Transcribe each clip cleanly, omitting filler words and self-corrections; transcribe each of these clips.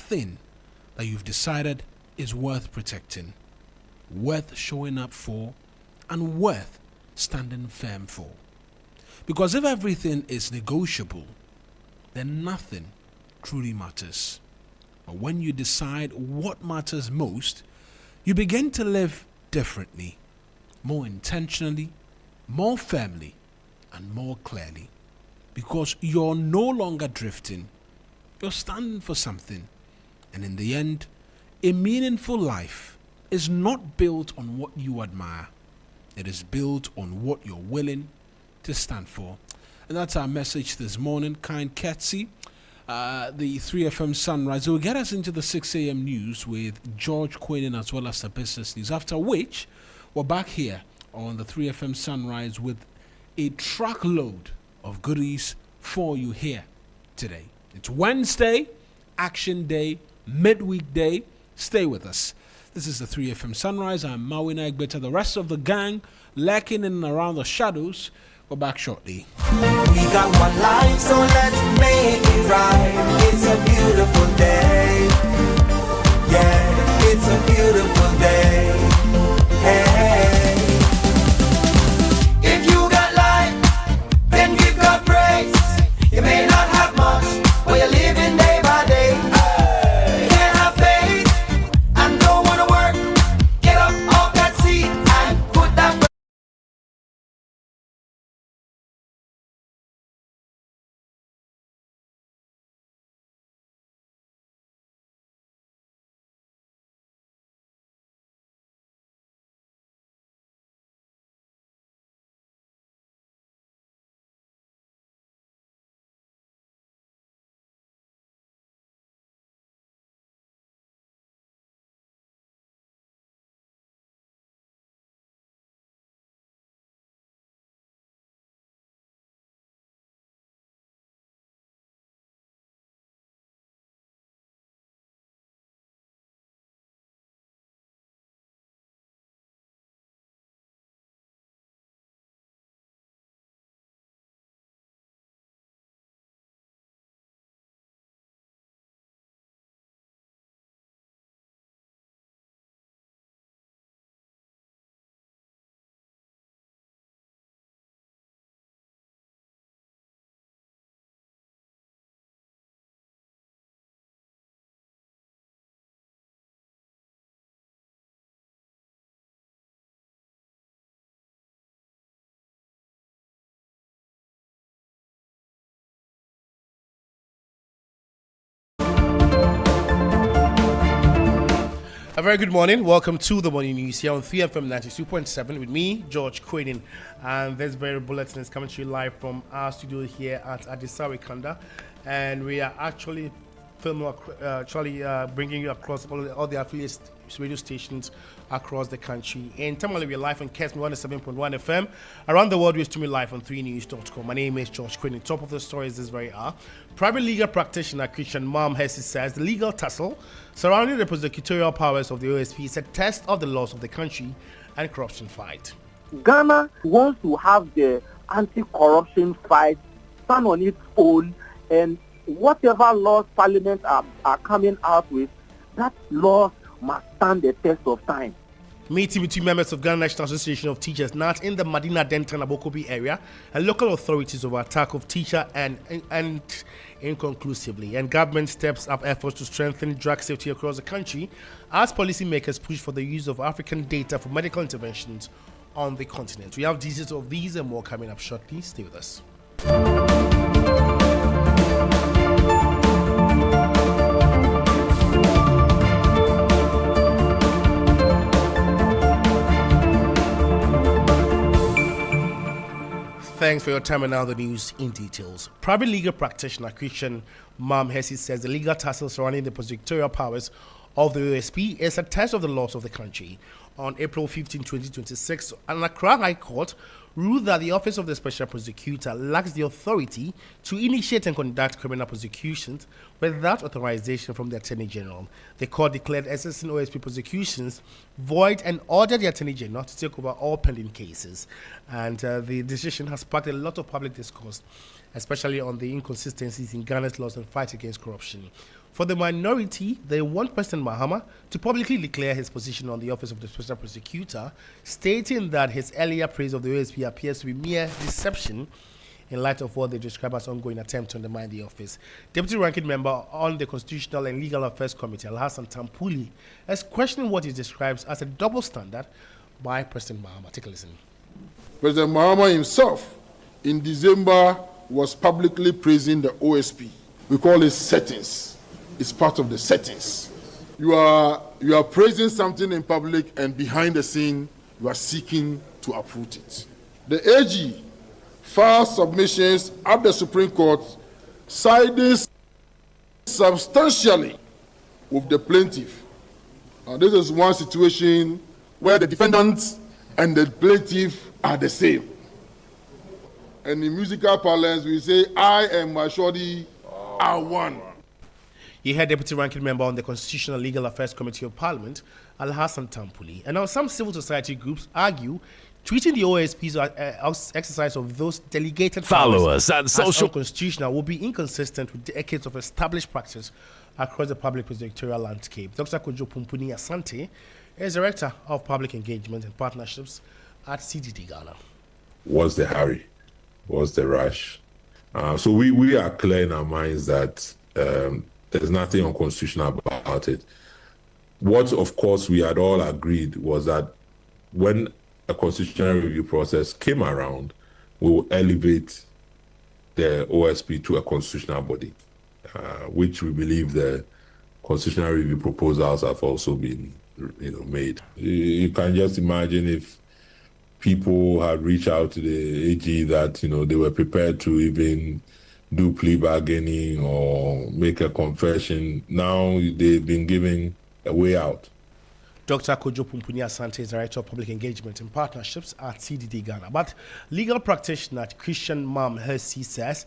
thing that you've decided is worth protecting, worth showing up for, and worth standing firm for. Because if everything is negotiable, then nothing truly matters. But when you decide what matters most, you begin to live differently, more intentionally, more firmly, and more clearly. Because you're no longer drifting, you're standing for something. And in the end, a meaningful life is not built on what you admire. It is built on what you're willing to stand for. And that's our message this morning, kind courtesy. The 3FM Sunrise. It will get us into the 6 a.m. news with George Quinn as well as the business news. After which, we're back here on the 3FM Sunrise with a truckload of goodies for you here today. It's Wednesday, Action Day, Midweek Day. Stay with us. This is the 3FM Sunrise. I'm Mawuena, Egbeta. The rest of the gang lurking in and around the shadows. We're back shortly. We got one life, so let's make it right. It's a beautiful day. Yeah, it's a beautiful day. Hey. If you got life, then give God praise. You may not have much, but you're living day by day. You can't have faith and don't want to work. Get up off that seat and put that. A very good morning. Welcome to the morning news here on 3FM 92.7 with me, George Quinn. And this very bulletin is coming to you live from our studio here at Adisawe Kanda. And we are actually bringing you across all the affiliate radio stations across the country. In Tamale, we're live on KESM 107.1 FM. Around the world, we're streaming live on 3news.com. My name is George Quinn. Top of the story is this very hour. Private legal practitioner Christian Mam Hesse says the legal tussle surrounding the prosecutorial powers of the OSP is a test of the laws of the country and corruption fight. Ghana wants to have the anti-corruption fight stand on its own, and whatever laws Parliament are coming out with, that laws must stand the test of time. Meeting between members of Ghana National Association of Teachers NAT in the Madina Denton Abokobi area and local authorities over attack of teacher and inconclusively. And government steps up efforts to strengthen drug safety across the country as policymakers push for the use of African data for medical interventions on the continent. We have details of these and more coming up shortly. Stay with us. Thanks for your time, and now the news in details. Private legal practitioner Christian Mam Hesse says the legal tussle surrounding the prosecutorial powers of the OSP is a test of the laws of the country. On April 15, 2026, an Accra High Court ruled that the Office of the Special Prosecutor lacks the authority to initiate and conduct criminal prosecutions without authorization from the Attorney General. The court declared assessing OSP prosecutions void and ordered the Attorney General to take over all pending cases. And the decision has sparked a lot of public discourse, especially on the inconsistencies in Ghana's laws and fight against corruption. For the minority, they want President Mahama to publicly declare his position on the office of the Special Prosecutor, stating that his earlier praise of the OSP appears to be mere deception in light of what they describe as ongoing attempt to undermine the office. Deputy Ranking Member on the Constitutional and Legal Affairs Committee, Alhassan Tampuli, is questioning what he describes as a double standard by President Mahama. Take a listen. President Mahama himself, in December, was publicly praising the OSP. We call it settings. It's part of the settings. You are praising something in public, and behind the scene, you are seeking to uproot it. The AG filed submissions at the Supreme Court siding substantially with the plaintiff. This is one situation where the defendant and the plaintiff are the same. And in musical parlance, we say, I and my shorty are one. You heard Deputy Ranking Member on the Constitutional and Legal Affairs Committee of Parliament, Alhassan Tampuli. And now some civil society groups argue treating the OSP's exercise of those delegated followers and as social unconstitutional will be inconsistent with decades of established practice across the public prosecutorial landscape. Dr. Kojo Pumpuni Asante is Director of Public Engagement and Partnerships at CDD Ghana. What's the hurry? What's the rush? So we are clear in our minds that there's nothing unconstitutional about it. What, of course, we had all agreed was that when a constitutional review process came around, we will elevate the OSP to a constitutional body, which we believe the constitutional review proposals have also been, made. You can just imagine if people had reached out to the AG that, they were prepared to even do plea bargaining or make a confession. Now they've been given a way out. Dr. Kojo Pumpuni Asante is Director of Public Engagement and Partnerships at CDD Ghana. But legal practitioner Christian Mam Hersi says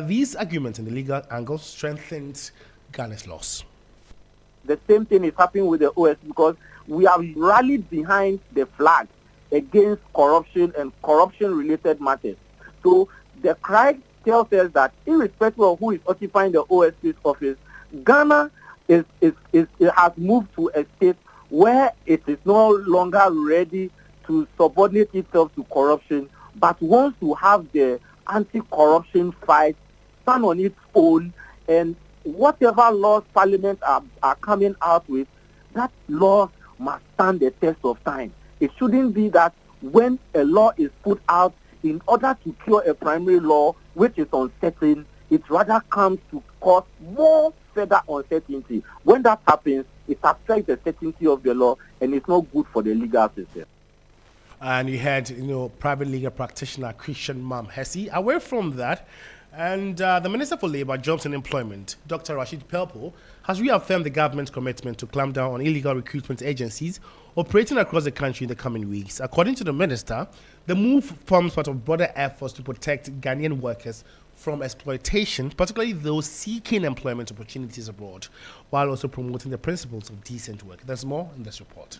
these arguments in the legal angle strengthened Ghana's laws. The same thing is happening with the OS because we have rallied behind the flag against corruption and corruption-related matters. So the cry tells us that irrespective of who is occupying the OSP's office, Ghana it has moved to a state where it is no longer ready to subordinate itself to corruption, but wants to have the anti-corruption fight stand on its own, and whatever laws Parliament are coming out with, that laws must stand the test of time. It shouldn't be that when a law is put out in order to cure a primary law which is uncertain, it rather comes to cause more further uncertainty. When that happens, it affects the certainty of the law, and it's not good for the legal system. And you had, private legal practitioner Christian Mam Hersi. Away from that, and the Minister for Labour, Jobs and Employment, Dr. Rashid Pelpo, has reaffirmed the government's commitment to clamp down on illegal recruitment agencies operating across the country in the coming weeks. According to the minister, the move forms part of broader efforts to protect Ghanaian workers from exploitation, particularly those seeking employment opportunities abroad, while also promoting the principles of decent work. There's more in this report.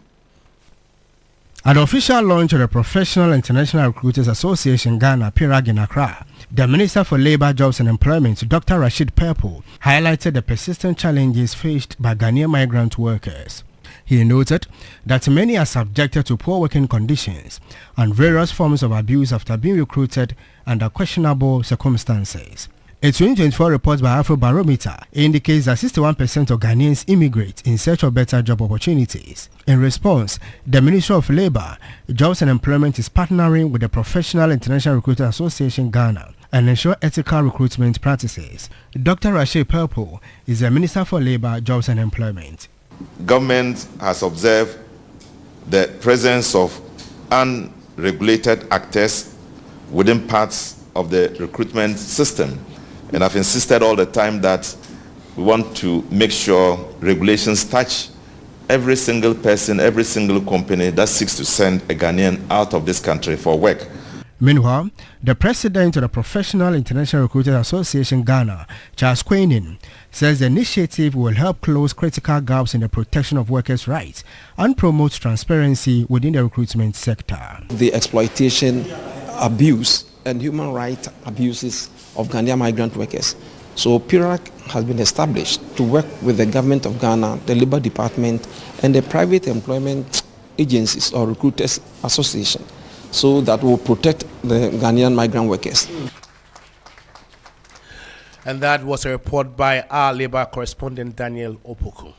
At the official launch of the Professional International Recruiters Association Ghana, PIRAG in Accra, the Minister for Labour, Jobs and Employment, Dr. Rashid Pelpo, highlighted the persistent challenges faced by Ghanaian migrant workers. He noted that many are subjected to poor working conditions and various forms of abuse after being recruited under questionable circumstances. A 2024 report by Afrobarometer indicates that 61% of Ghanaians immigrate in search of better job opportunities. In response, the Ministry of Labour, Jobs and Employment is partnering with the Professional International Recruiters Association Ghana and ensure ethical recruitment practices. Dr. Rashid Pelpo is the Minister for Labour, Jobs and Employment. Government has observed the presence of unregulated actors within parts of the recruitment system. And I've insisted all the time that we want to make sure regulations touch every single person, every single company that seeks to send a Ghanaian out of this country for work. Meanwhile, the president of the Professional International Recruiters Association Ghana, Charles Quainin, says the initiative will help close critical gaps in the protection of workers' rights and promote transparency within the recruitment sector. The exploitation, abuse, and human rights abuses of Ghanaian migrant workers So PIRAG has been established to work with the government of Ghana, the Labour Department, and the private employment agencies or recruiters association, so that will protect the Ghanaian migrant workers. And that was a report by our Labour correspondent Daniel Opoku.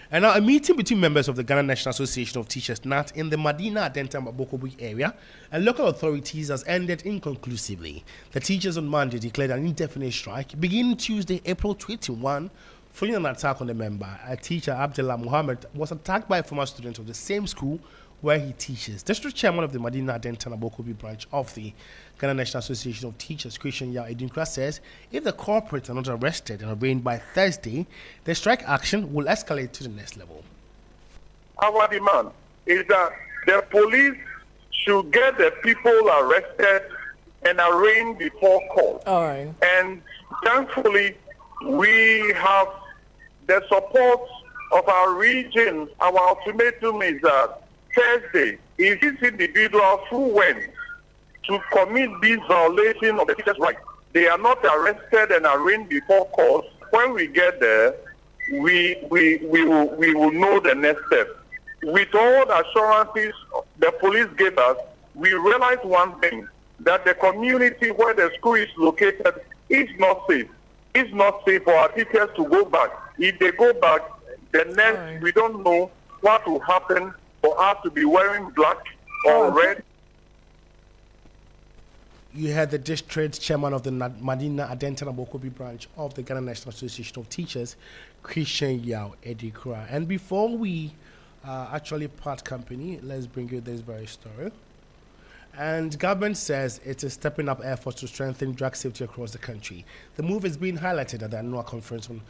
And now a meeting between members of the Ghana National Association of Teachers, NAT, in the Madina Adenta Mabokobu area and local authorities has ended inconclusively. The teachers on Monday declared an indefinite strike beginning Tuesday, April 21, following an attack on the member. A teacher, Abdullah Muhammad, was attacked by a former student of the same school where he teaches. District Chairman of the Madina Adenta Mabokobu branch of the Ghana National Association of Teachers, Christian Yao Edinkra, says if the corporates are not arrested and arraigned by Thursday, the strike action will escalate to the next level. Our demand is that the police should get the people arrested and arraigned before court. All right. And thankfully, we have the support of our region. Our ultimatum is that Thursday, if these individuals who went to commit this violation of the teachers' rights, they are not arrested and arraigned before court, when we get there, we will know the next step. With all the assurances the police gave us, we realize one thing, that the community where the school is located is not safe. It's not safe for our teachers to go back. If they go back, the next, we don't know what will happen for us to be wearing black or red. You had the district chairman of the Madina Adenta Mabokobu branch of the Ghana National Association of Teachers, Christian Yao Edinkra. And before we actually part company, let's bring you this very story. And government says it is stepping up efforts to strengthen drug safety across the country. The move is being highlighted at the annual conference on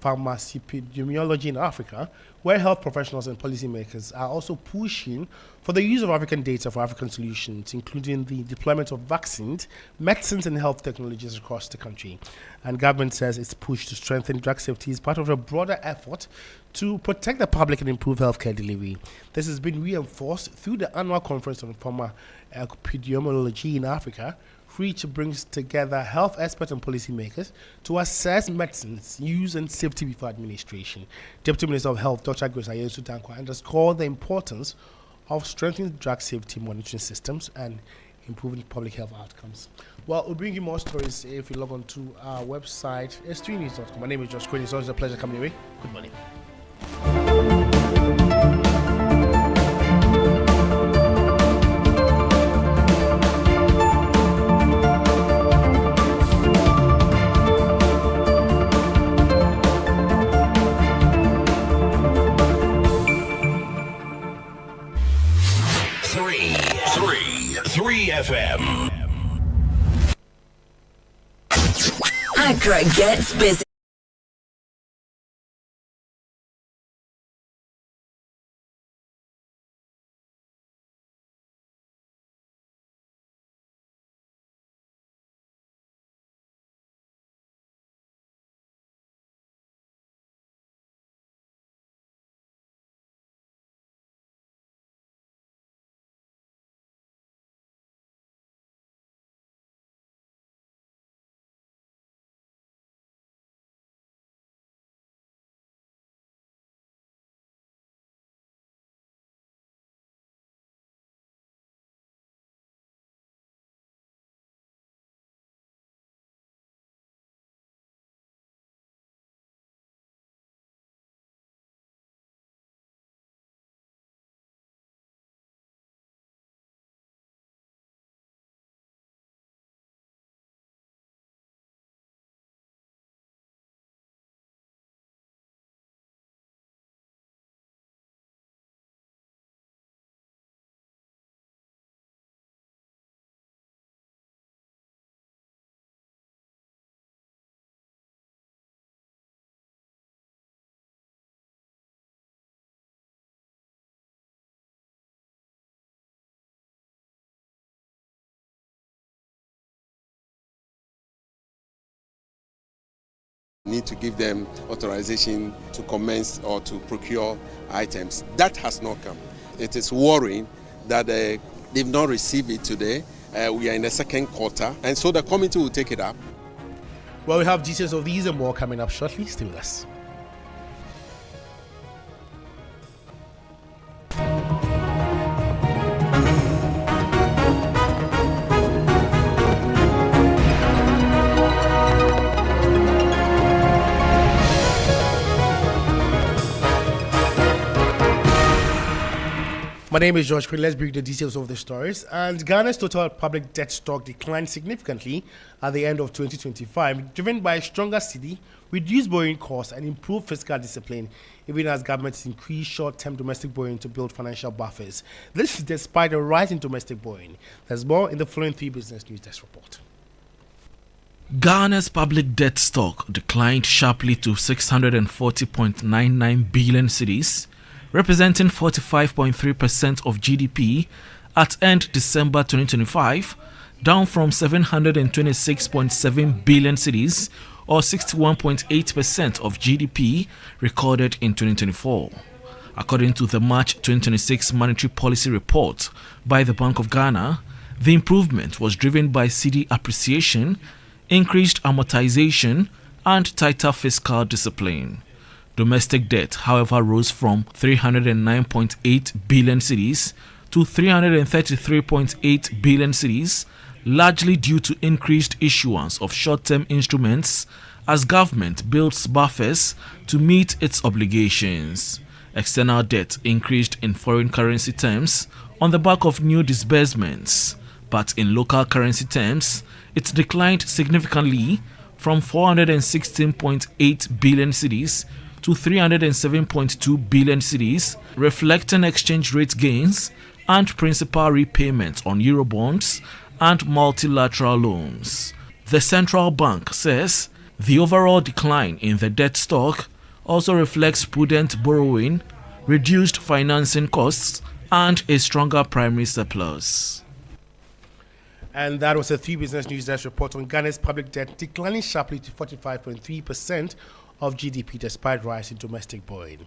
pharmacology in Africa, where health professionals and policymakers are also pushing for the use of African data for African solutions, including the deployment of vaccines, medicines, and health technologies across the country. And government says its push to strengthen drug safety is part of a broader effort to protect the public and improve healthcare delivery. This has been reinforced through the annual conference on pharmacology in Africa, which brings together health experts and policymakers to assess medicines use and safety before administration. Deputy Minister of Health, Dr. Grace Ayesu Dankwa, underscored the importance of strengthening drug safety monitoring systems and improving public health outcomes. Well, we'll bring you more stories if you log on to our website, s3news.com. My name is Josh Quinn. It's always a pleasure coming your way. Good morning. Three FM. Accra gets busy. Need to give them authorization to commence or to procure items. That has not come. It is worrying that they've not received it today. We are in the second quarter, and so the committee will take it up. Well, we have details of these and more coming up shortly. Stay with us. My name is George Quinn. Let's bring the details of the stories. And Ghana's total public debt stock declined significantly at the end of 2025, driven by a stronger cedi, reduced borrowing costs, and improved fiscal discipline, even as governments increased short-term domestic borrowing to build financial buffers. This is despite a rise in domestic borrowing. There's more in the following 3 Business News Desk report. Ghana's public debt stock declined sharply to 640.99 billion cedis, representing 45.3% of GDP at end December 2025, down from 726.7 billion cedis or 61.8% of GDP recorded in 2024. According to the March 2026 Monetary Policy Report by the Bank of Ghana, the improvement was driven by cedi appreciation, increased amortization, and tighter fiscal discipline. Domestic debt, however, rose from 309.8 billion cedis to 333.8 billion cedis, largely due to increased issuance of short-term instruments as government builds buffers to meet its obligations. External debt increased in foreign currency terms on the back of new disbursements, but in local currency terms, it declined significantly from 416.8 billion cedis to 307.2 billion cedis, reflecting exchange rate gains and principal repayments on Eurobonds and multilateral loans. The central bank says the overall decline in the debt stock also reflects prudent borrowing, reduced financing costs, and a stronger primary surplus. And that was a 3 Business News Desk report on Ghana's public debt declining sharply to 45.3% of GDP despite rise in domestic borrowing.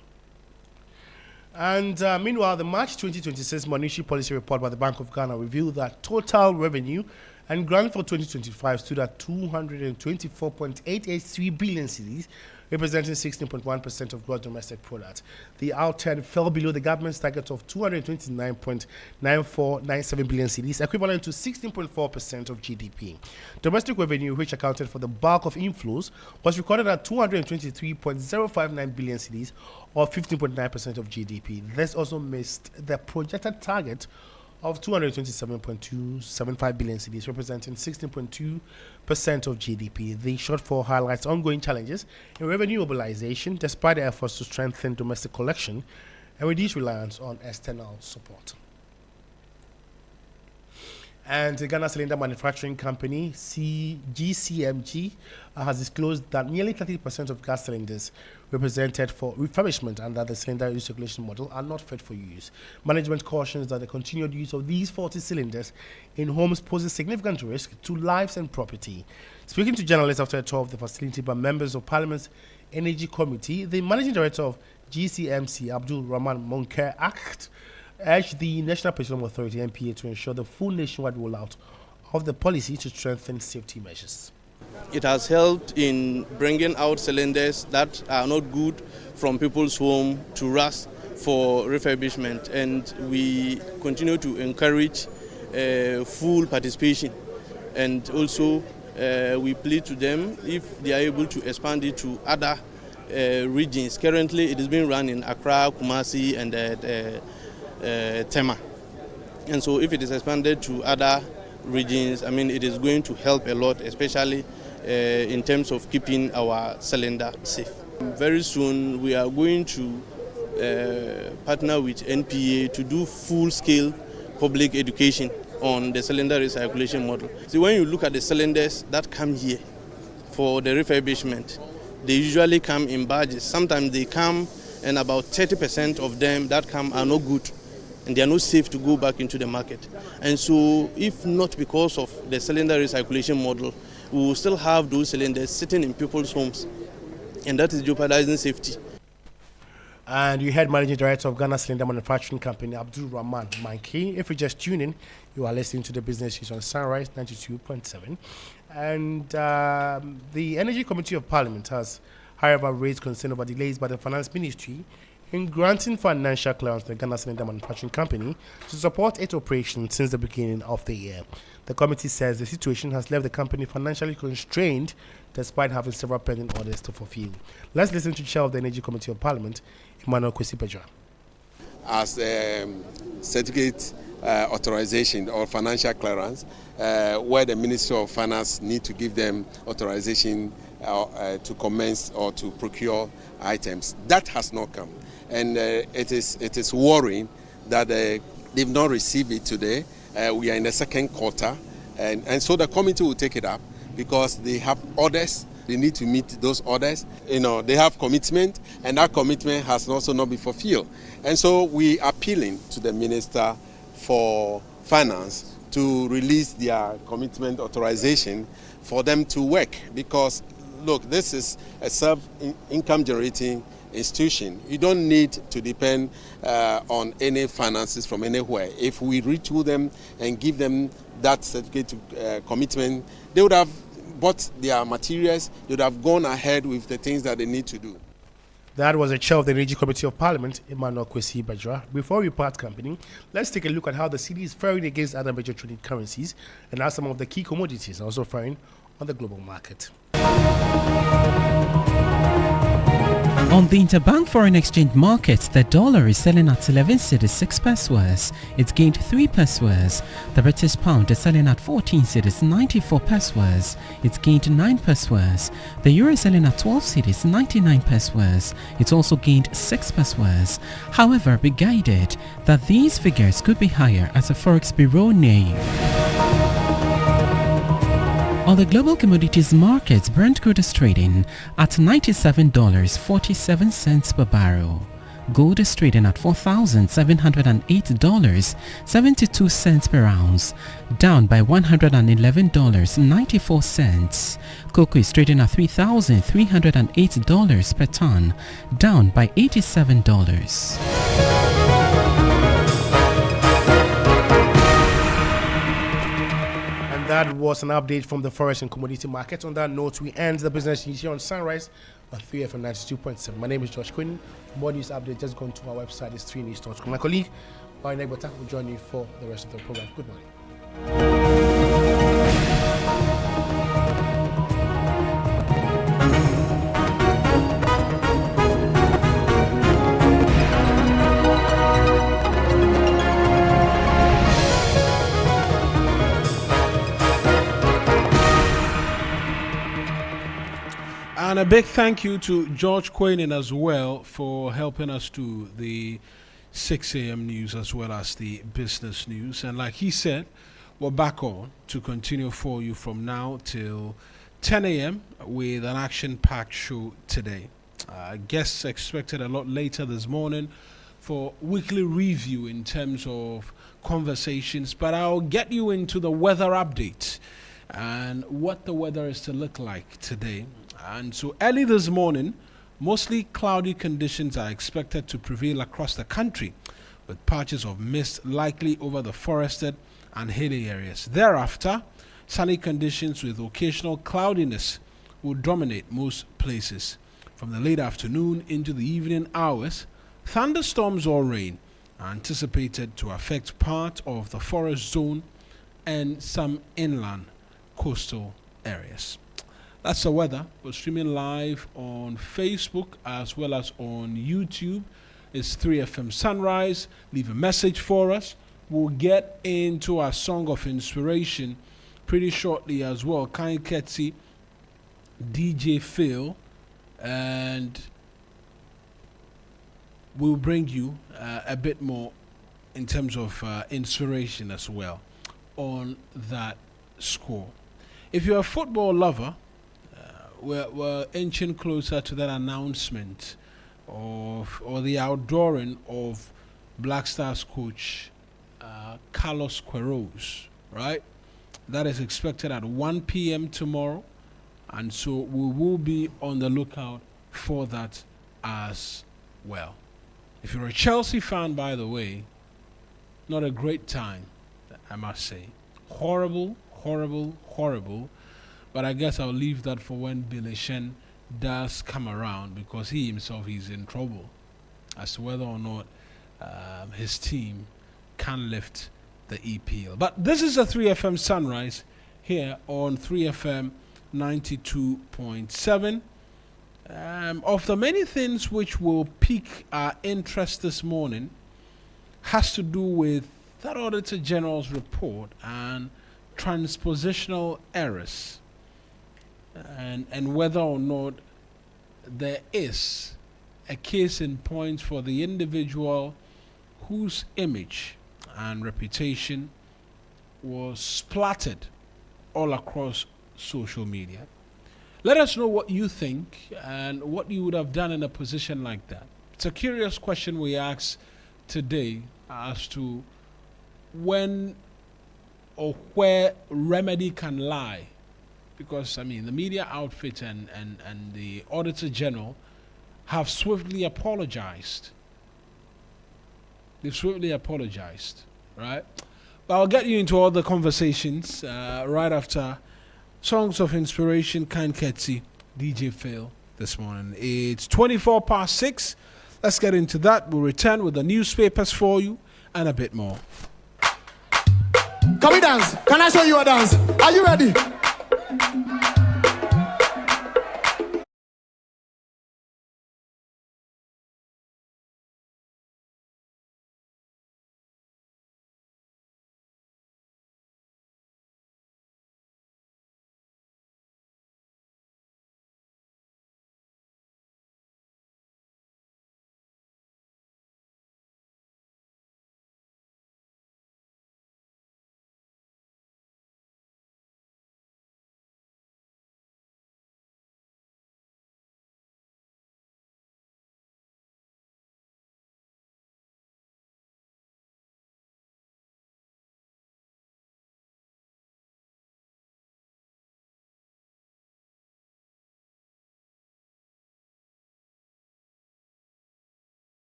And meanwhile, the March 2026 Monetary Policy Report by the Bank of Ghana revealed that total revenue and grant for 2025 stood at 224.883 billion cedis, representing 16.1% of gross domestic product. The outturn fell below the government's target of 229.9497 billion cedis, equivalent to 16.4% of GDP. Domestic revenue, which accounted for the bulk of inflows, was recorded at 223.059 billion cedis, or 15.9% of GDP. This also missed the projected target of 227.275 billion cedis, representing 16.2% of GDP. The shortfall highlights ongoing challenges in revenue mobilization despite the efforts to strengthen domestic collection and reduce reliance on external support. And the Ghana Cylinder Manufacturing Company, GCMG, has disclosed that nearly 30% of gas cylinders represented for refurbishment under the cylinder recirculation model are not fit for use. Management cautions that the continued use of these faulty cylinders in homes poses significant risk to lives and property. Speaking to journalists after a tour of the facility by members of Parliament's Energy Committee, the Managing Director of GCMC, Abdul Rahman Monker Act, urged the National Petroleum Authority (NPA) to ensure the full nationwide rollout of the policy to strengthen safety measures. It has helped in bringing out cylinders that are not good from people's home to us for refurbishment, and we continue to encourage full participation, and also we plead to them if they are able to expand it to other regions. Currently it is being run in Accra, Kumasi and Tema, and so if it is expanded to other regions, I mean, it is going to help a lot, especially in terms of keeping our cylinder safe. Very soon we are going to partner with NPA to do full-scale public education on the cylinder recirculation model. So when you look at the cylinders that come here for the refurbishment, they usually come in batches. Sometimes they come and about 30% of them that come are not good, and they are not safe to go back into the market. And so if not because of the cylinder recirculation model, we will still have those cylinders sitting in people's homes, and that is jeopardizing safety. And you heard Managing Director of Ghana Cylinder Manufacturing Company, Abdul Rahman Manki. If you just tune in, you are listening to the Business News on Sunrise 92.7. And the Energy Committee of Parliament has, however, raised concern over delays by the Finance Ministry in granting financial clearance to the Ghana Cylinder Manufacturing Company to support its operations since the beginning of the year. The committee says the situation has left the company financially constrained despite having several pending orders to fulfill. Let's listen to Chair of the Energy Committee of Parliament, Emmanuel Kwesi-Pedra. As certificate authorization or financial clearance, where the Ministry of Finance need to give them authorization to commence or to procure items. That has not come. And it is worrying that they've not received it today. We are in the second quarter, and so the committee will take it up because they have orders. They need to meet those orders. They have commitment, and that commitment has also not been fulfilled. And so we are appealing to the Minister for Finance to release their commitment authorization for them to work, because look, this is a self-income generating institution. You don't need to depend on any finances from anywhere. If we retool them and give them that certificate commitment, they would have bought their materials, they would have gone ahead with the things that they need to do. That was the Chair of the Energy Committee of Parliament, Emmanuel Kwesi-Pedra. Before we part company, let's take a look at how the cedi is faring against other major trading currencies and how some of the key commodities are also faring on the global market. On the interbank foreign exchange market, the dollar is selling at 11 cedis 6 pesewas. It's gained 3 pesewas. The British pound is selling at 14 cedis 94 pesewas. It's gained 9 pesewas. The euro is selling at 12 cedis 99 pesewas. It's also gained 6 pesewas. However, be guided that these figures could be higher as a Forex Bureau name. On the global commodities markets, Brent crude is trading at $97.47 per barrel. Gold is trading at $4,708.72 per ounce, down by $111.94. Cocoa is trading at $3,308 per ton, down by $87. That was an update from the forest and commodity markets. On that note, we end the business news here on Sunrise on 3FM 92.7. My name is Josh Quinn. For more news updates, just go to our website. It's 3news.com. My colleague, Egbeta, will join you for the rest of the program. Good morning. And a big thank you to George Quaynin as well for helping us do the 6 a.m. news as well as the business news. And like he said, we're back on to continue for you from now till 10 a.m. with an action-packed show today. Guests expected a lot later this morning for weekly review in terms of conversations, but I'll get you into the weather update and what the weather is to look like today. And so early this morning, mostly cloudy conditions are expected to prevail across the country, with patches of mist likely over the forested and hilly areas. Thereafter, sunny conditions with occasional cloudiness will dominate most places. From the late afternoon into the evening hours, thunderstorms or rain are anticipated to affect part of the forest zone and some inland coastal areas. That's the weather. We're streaming live on Facebook as well as on YouTube. It's 3FM Sunrise. Leave a message for us. We'll get into our song of inspiration pretty shortly as well. Kai Ketsi, DJ Phil, and we'll bring you a bit more in terms of inspiration as well on that score. If you're a football lover, we're inching closer to that announcement of or the outdooring of Black Stars coach Carlos Queiroz, right? That is expected at 1 p.m. tomorrow, and so we will be on the lookout for that as well. If you're a Chelsea fan, by the way, not a great time, I must say. Horrible, horrible, horrible. But I guess I'll leave that for when Billy Shen does come around, because he himself is in trouble as to whether or not his team can lift the EPL. But this is a 3FM Sunrise here on 3FM 92.7. Of the many things which will pique our interest this morning has to do with that Auditor General's report and transpositional errors, and whether or not there is a case in point for the individual whose image and reputation was splattered all across social media. Let us know what you think and what you would have done in a position like that. It's a curious question we ask today as to when or where remedy can lie. Because, I mean, the media outfit and the Auditor General have swiftly apologized. They've swiftly apologized, right? But I'll get you into all the conversations right after Songs of Inspiration, Kind Ketsi, DJ Phil this morning. It's 24 past 6. Let's get into that. We'll return with the newspapers for you and a bit more. Can we dance? Can I show you a dance? Are you ready?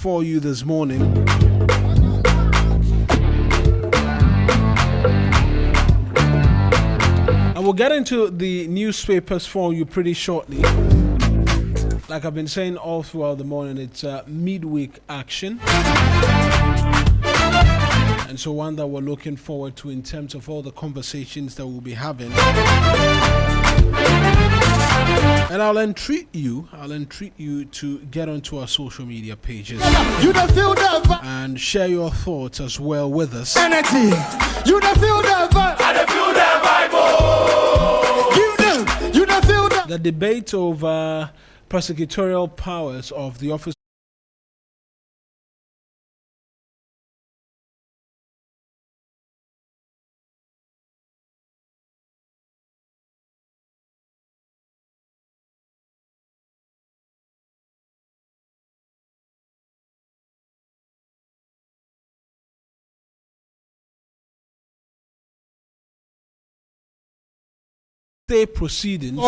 for you this morning. I will get into the newspapers for you pretty shortly. Like I've been saying all throughout the morning, it's midweek action. And so one that we're looking forward to in terms of all the conversations that we'll be having. And I'll entreat you to get onto our social media pages and share your thoughts as well with us. Energy. You don't feel the vibe. I don't feel the vibe. You don't feel the. The debate over prosecutorial powers of the office proceedings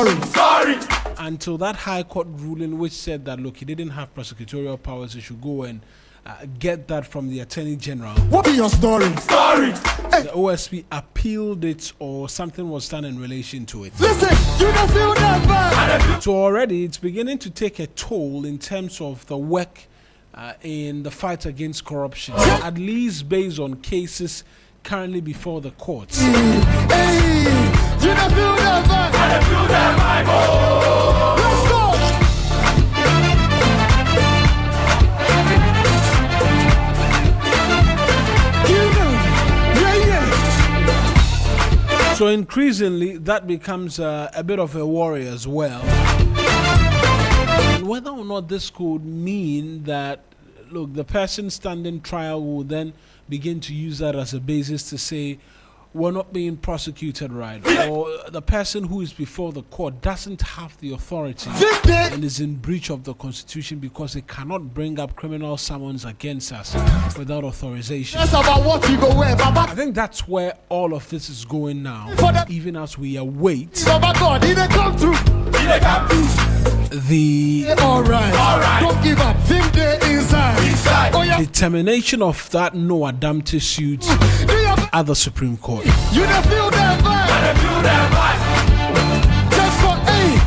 until that High Court ruling which said that look, he didn't have prosecutorial powers, he should go and get that from the Attorney General. What be your story? The OSP appealed it or something was done in relation to it. Listen, you don't feel that bad. So already it's beginning to take a toll in terms of the work in the fight against corruption, at least based on cases currently before the courts. You don't feel that vibe. I don't feel that vibe. Let's go. So increasingly, that becomes a bit of a worry as well. And whether or not this could mean that, look, the person standing trial will then begin to use that as a basis to say, we're not being prosecuted right, or the person who is before the court doesn't have the authority and is in breach of the Constitution because they cannot bring up criminal summons against us without authorization. That's about what you go where, Baba. I think that's where all of this is going now, even as we await Baba God, he dey come through. He dey come through. All right. Don't give up. Think they inside. Oh, yeah. determination of that no adamte suit at the Supreme Court. You don't feel that vibe. I don't feel that vibe. Just for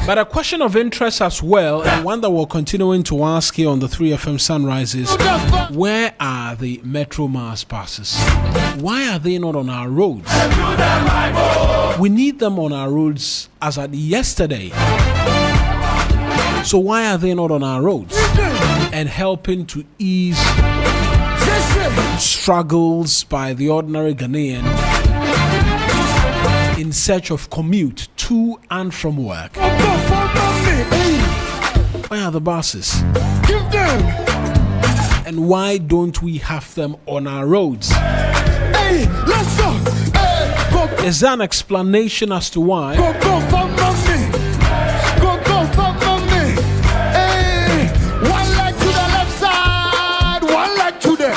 But a question of interest as well, and one that we're continuing to ask here on the 3FM Sunrise is, where are the Metro Mass passes? Why are they not on our roads? We need them on our roads as at yesterday. So why are they not on our roads and helping to ease struggles by the ordinary Ghanaian in search of commute to and from work? Where are the buses? Give them. And why don't we have them on our roads? Hey, let's go. Hey, go. Is there an explanation as to why? Go for mommy. Go for mommy. Hey, one leg to the left side, one leg to the.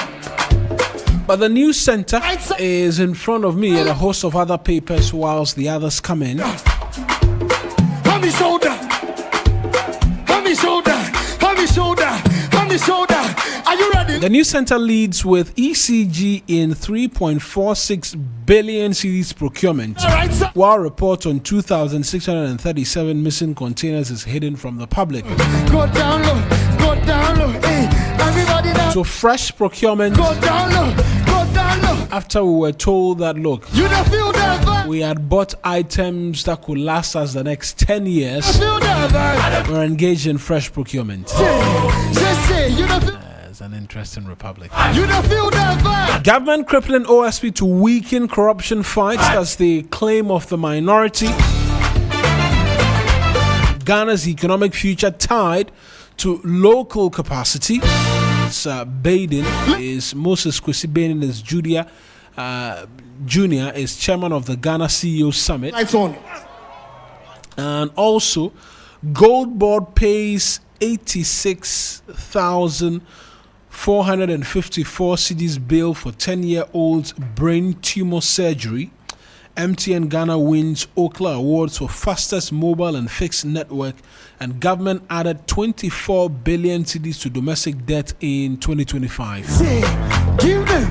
But the news center is in front of me and a host of other papers whilst the others come in. Hand me shoulder. Hand me shoulder. Hand me shoulder. Hand me shoulder. Are you ready? The news center leads with ECG in 3.46 billion cedis procurement, while report on 2,637 missing containers is hidden from the public. Go down low. Go down low. Hey, everybody down. So fresh procurement. Go down low. Go down low. After we were told that, look, you don't feel that vibe. We had bought items that could last us the next 10 years. I feel that vibe. We're engaged in fresh procurement. Say, you don't feel. It's an interesting republic. You don't feel that vibe. Government crippling OSP to weaken corruption fights. That's the claim of the minority. Ghana's economic future tied to local capacity. Baden is Moses Kwesi Baden is Junior is chairman of the Ghana CEO Summit. Lights on. And also, Gold Board pays 86,454 cedis bill for 10-year-old's brain tumor surgery MTN Ghana wins Ookla Awards for fastest mobile and fixed network, and government added 24 billion cedis to domestic debt in 2025. Give me.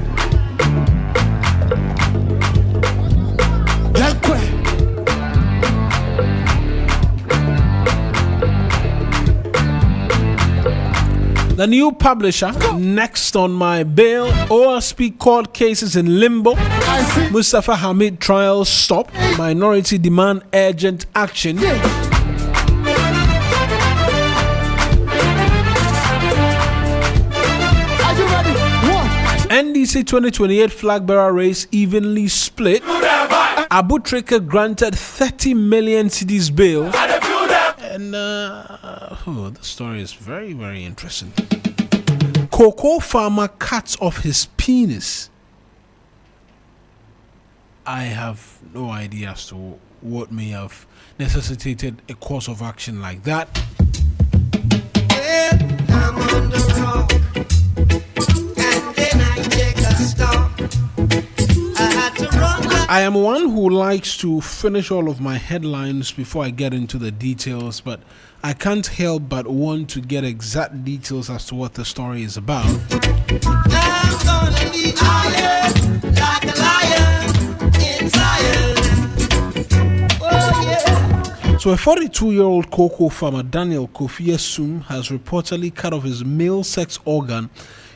The new publisher, next on my bail. OSP court cases in limbo. Mustafa Hamid trial stop. Minority demand urgent action. NDC 2028 flag bearer race evenly split. Abu Trika granted 30 million cedis bail. And the story is very, very interesting. Cocoa farmer cuts off his penis. I have no idea as to what may have necessitated a course of action like that. I'm on the rock, and then I take a stop. I had to run. I am one who likes to finish all of my headlines before I get into the details, but I can't help but want to get exact details as to what the story is about. I'm gonna be iron like a lion in Zion. Oh yeah. So a 42-year-old cocoa farmer, Daniel Kofi Esum, has reportedly cut off his male sex organ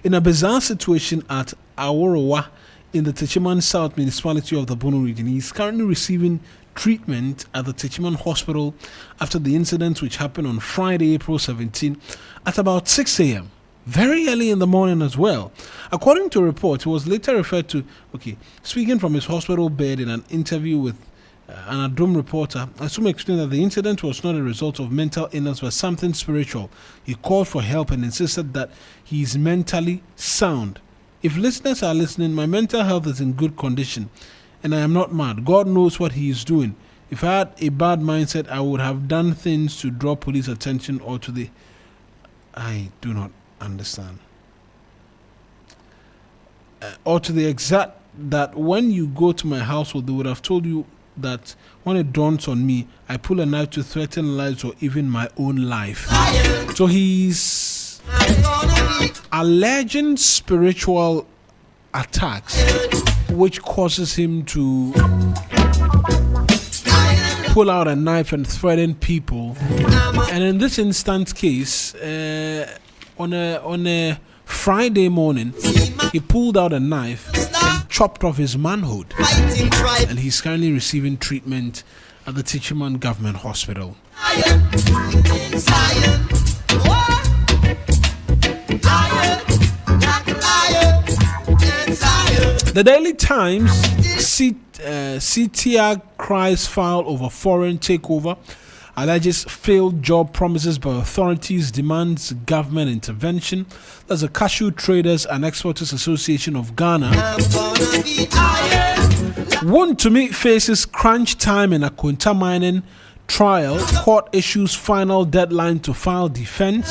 in a bizarre situation at Aworowa in the Techiman South municipality of the Bono region. He is currently receiving treatment at the Techiman Hospital after the incident, which happened on Friday, April 17, at about 6 a.m. Very early in the morning as well. According to a report, he was later referred to, speaking from his hospital bed in an interview with an Adom reporter. Asum explained that the incident was not a result of mental illness but something spiritual. He called for help and insisted that he is mentally sound. If listeners are listening, my mental health is in good condition and I am not mad. God knows what he is doing. If I had a bad mindset, I would have done things to draw police attention or to the... I do not understand. Or to the exact that when you go to my household, they would have told you that when it dawns on me, I pull a knife to threaten lives or even my own life. So he's alleging spiritual attacks which causes him to pull out a knife and threaten people. And in this instant case, on a Friday morning, he pulled out a knife and chopped off his manhood, and he's currently receiving treatment at the Techiman Government Hospital. The Daily Times, CTR cries foul over foreign takeover, alleges failed job promises by authorities, demands government intervention. There's a Cashew Traders and Exporters Association of Ghana. Want to meet faces crunch time in a Akunta mining trial. Court issues final deadline to file defense.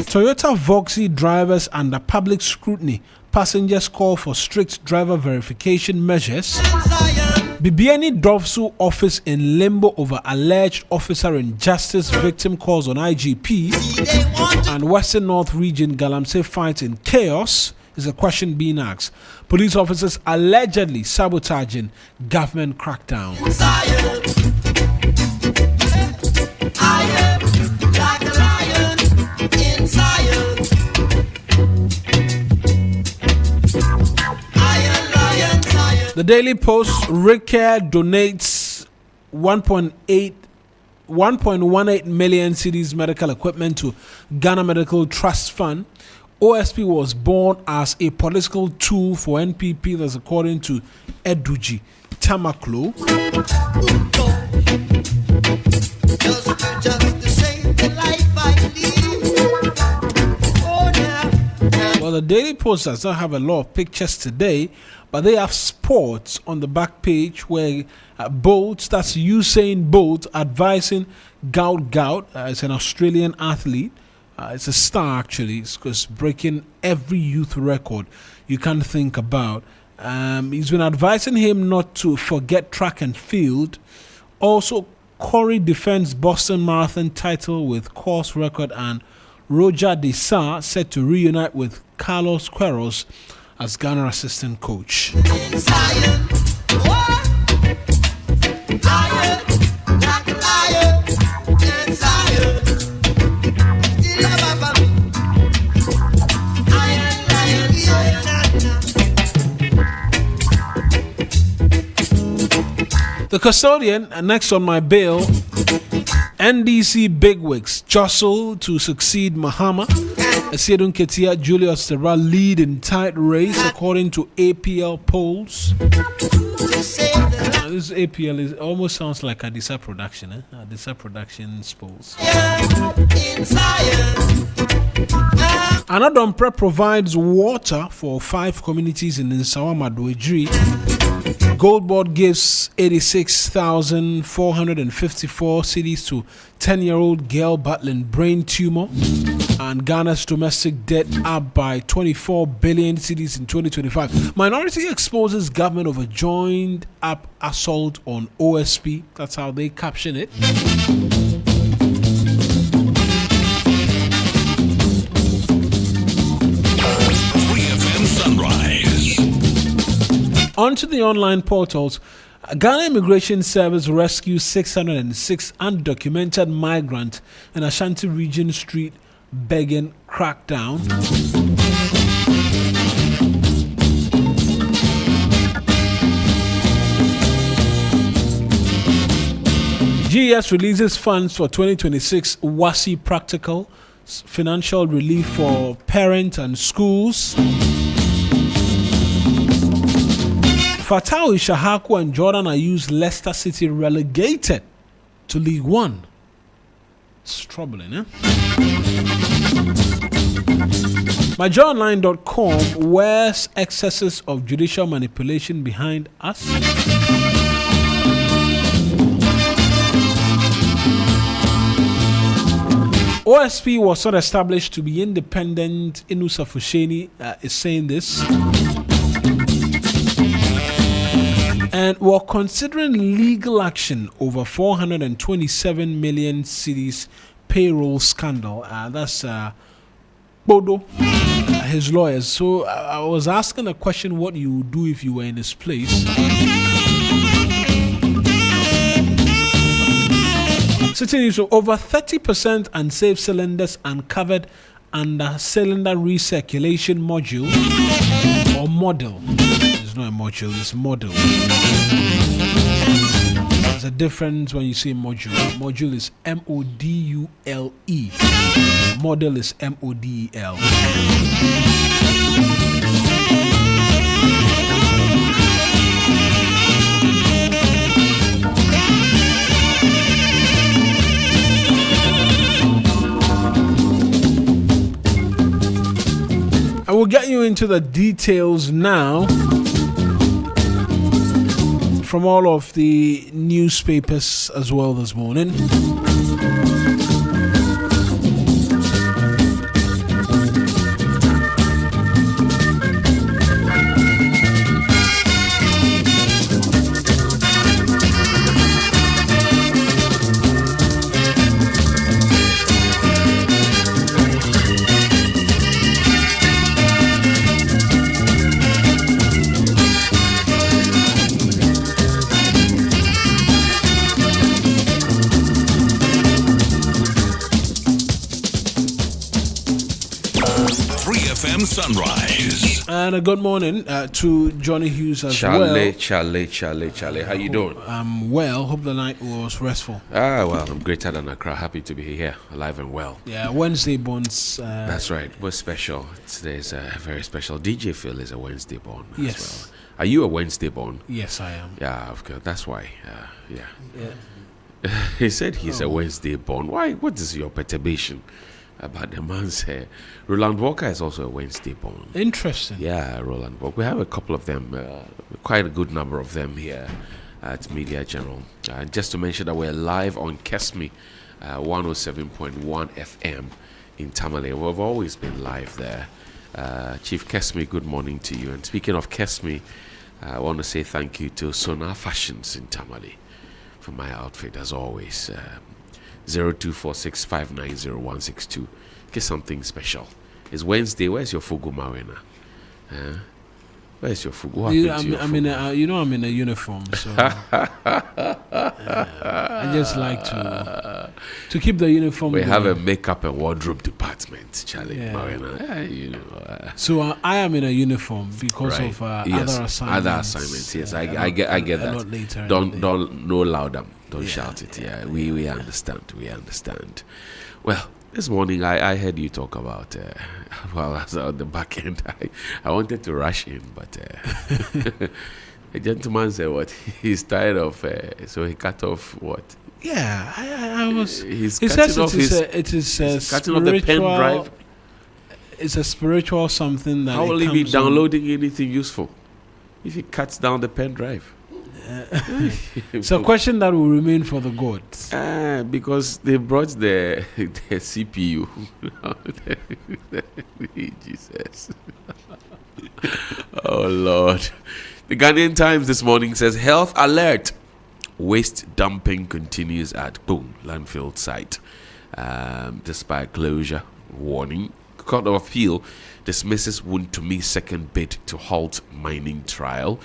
Toyota Voxy drivers under public scrutiny. Passengers call for strict driver verification measures. Bibiani Dovsu office in limbo over alleged officer injustice. Victim calls on IGP. And Western North Region Galamsey fight in chaos is a question being asked. Police officers allegedly sabotaging government crackdown. The Daily Post, Ricker donates 1.18 million cedis medical equipment to Ghana Medical Trust Fund. OSP was born as a political tool for NPP, that's according to Eduji Tamaklo. Well, the Daily Post does not have a lot of pictures today, but they have sports on the back page where Bolt, that's Usain Bolt, advising Gout. It's an Australian athlete. It's a star, actually. It's breaking every youth record you can think about. He's been advising him not to forget track and field. Also, Corey defends Boston Marathon title with course record, and Roger Desar set to reunite with Carlos Queiroz as Ghana assistant coach. The custodian, next on my bill, NDC bigwigs jostle to succeed Mahama. Asiedun Ketia, Julius Serra lead in tight race according to APL polls. This APL almost sounds like Adisa production, Adisa Productions polls. Anadompre provides water for 5 communities in Nsawa Maduejri. Goldboard gives 86,454 cedis to 10-year-old girl battling brain tumor. And Ghana's domestic debt up by 24 billion cedis in 2025. Minority exposes government of a joined up assault on OSP. That's how they caption it. Onto the online portals. Ghana Immigration Service rescues 606 undocumented migrant in Ashanti Region Street begging crackdown. GES releases funds for 2026 WASI practical financial relief for parents and schools. Fatawi, Shahaku and Jordan are used Leicester City relegated to League One. It's troubling, eh? MyJoyOnline.com, where's excesses of judicial manipulation behind us? OSP was not established to be independent. Inusa Fusheni is saying this. And we're considering legal action over 427 million cedis payroll scandal. That's Bodo, his lawyers. So I was asking a question, what you would do if you were in his place. So over 30% unsafe cylinders uncovered under cylinder recirculation module or model. It's not a module, it's model. There's a difference when you say module. Module is M-O-D-U-L-E. Model is M-O-D-E-L. I will get you into the details now from all of the newspapers as well this morning. Sunrise. And a good morning to Johnnie Hughes as well. Charlie. How you doing? I'm well. Hope the night was restful. Well, I'm greater than Accra. Happy to be here, alive and well. Yeah, Wednesday borns. That's right. We're special. Today's very special. DJ Phil is a Wednesday born yes. as well. Are you a Wednesday born? Yes, I am. Yeah, of course. That's why. Yeah. He said he's a Wednesday born. Why? What is your perturbation about the man's hair? Roland Walker is also a Wednesday born. Interesting. Yeah, Roland Walker. We have a couple of them, quite a good number of them here at Media General. Just to mention that we're live on Kesmi 107.1 FM in Tamale. We've always been live there. Chief Kesme, good morning to you. And speaking of Kesme, I want to say thank you to Sonar Fashions in Tamale for my outfit, as always. 0246590162. Get something special. It's Wednesday. Where's your fugu, Mawuena? Where's your fugu? What happened to your I'm in a uniform, so I just like to keep the uniform. We going. have a makeup and wardrobe department, Charlie. Mawuena. So I am in a uniform because of yes, other assignments. Other assignments, yes. I get that. Lot later Don't no louder. Don't shout it. Yeah, we understand. We understand. Well, this morning I heard you talk about while I was on the back end. I wanted to rush in, but a gentleman said what he's tired of, so he cut off what. Yeah, I was. He says it is cutting off the pen drive. It's a spiritual something that. How will he be downloading anything useful if he cuts down the pen drive? It's a question that will remain for the gods. Because they brought the CPU. Jesus. Oh, Lord. The Ghanaian Times this morning says, health alert. Waste dumping continues at Boom landfill site. Despite closure warning. Court of Appeal dismisses Wuntumi's second bid to halt mining trial.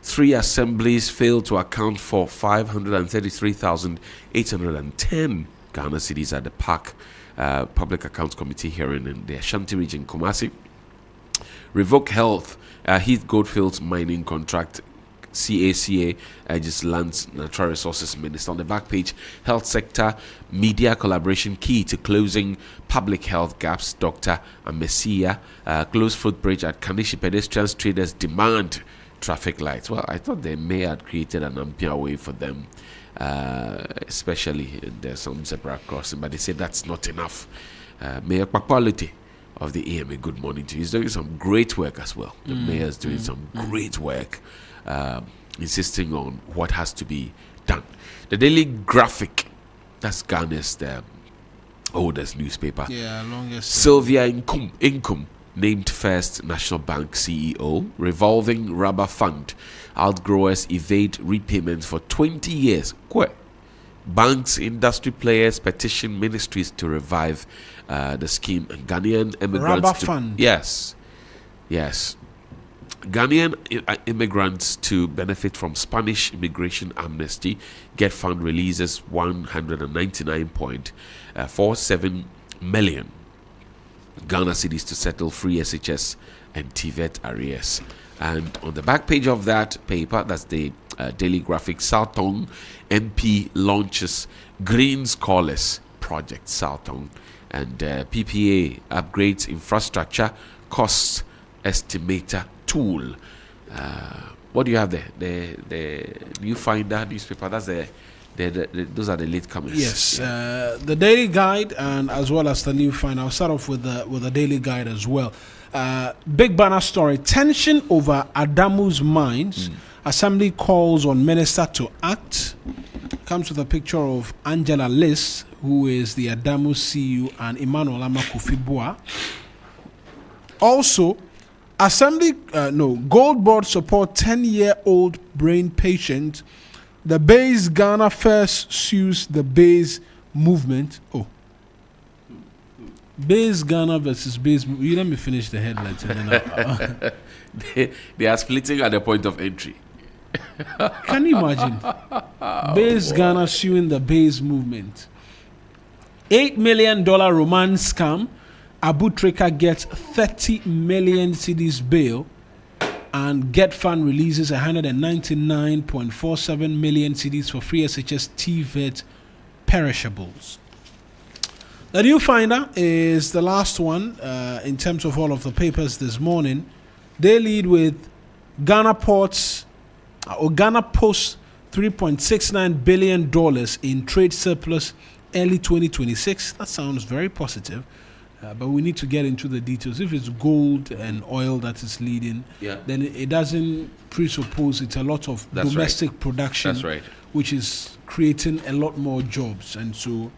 3 assemblies failed to account for 533,810 Ghana cedis at the PAC Public Accounts Committee hearing in the Ashanti region, Kumasi. Revoke Health, Heath Goldfield's mining contract. CACA urges Lands Natural Resources Minister. On the back page, health sector media collaboration key to closing public health gaps. Dr. Amesia, closed footbridge at Kanishi. Pedestrians traders demand traffic lights. Well, I thought they may have created an Ampere way for them, especially there's some zebra crossing, but they say that's not enough. Mayor Kpakpalute of the EMA, good morning to you. He's doing some great work as well. The mayor's doing some great work, insisting on what has to be done. The Daily Graphic, that's Ghana's oldest newspaper. Yeah, longest. Sylvia Inkum named first National Bank CEO. Revolving rubber fund. Outgrowers evade repayments for 20 years. Banks, industry players petition ministries to revive the scheme. And Ghanaian immigrants. Rubber fund. Yes. Ghanaian immigrants to benefit from Spanish immigration amnesty. Get fund releases 199.47 million Ghana cedis to settle free SHS and TVET arrears. And on the back page of that paper, that's the Daily Graphic, Southong MP launches Green Scholars Project Southong, and PPA upgrades infrastructure cost estimator tool. What do you have there? The New Finder newspaper. That's those are the latecomers. Yes, the Daily Guide and as well as the New Finder. I'll start off with the Daily Guide as well. Big banner story: tension over Adamu's mines. Assembly calls on minister to act. Comes with a picture of Angela Liss, who is the Adamu CEO, and Emmanuel Amakufibua. Also, Gold Board support 10-year-old brain patient. The Base Ghana first sues the Base movement. Base Ghana versus Base. You let me finish the headlines. And then they are splitting at the point of entry. Can you imagine? Base Ghana suing the Base movement. $8 million romance scam. Abu Trika gets 30 million cedis bail, and Get Fund releases 199.47 million cedis for free SHS TVET perishables. The New Finder is the last one in terms of all of the papers this morning. They lead with Ghana Posts or Ghana Post $3.69 billion in trade surplus early 2026. That sounds very positive. But we need to get into the details. If it's gold and oil that is leading, then it doesn't presuppose it's a lot of domestic production, which is creating a lot more jobs. And so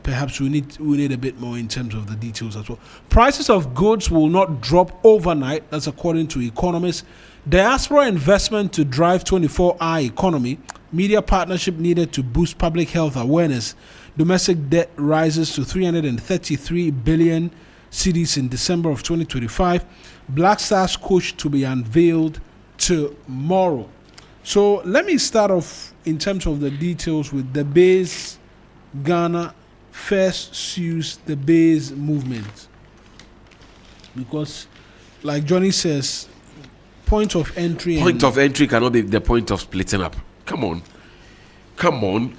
perhaps we need a bit more in terms of the details as well. Prices of goods will not drop overnight. That's according to economists. Diaspora investment to drive 24-hour economy. Media partnership needed to boost public health awareness. Domestic debt rises to 333 billion cedis in December of 2025. Black Stars coach to be unveiled tomorrow. So let me start off in terms of the details with the base. Ghana first sues the base movement, because, like Johnnie says, point of entry cannot be the point of splitting up. Come on.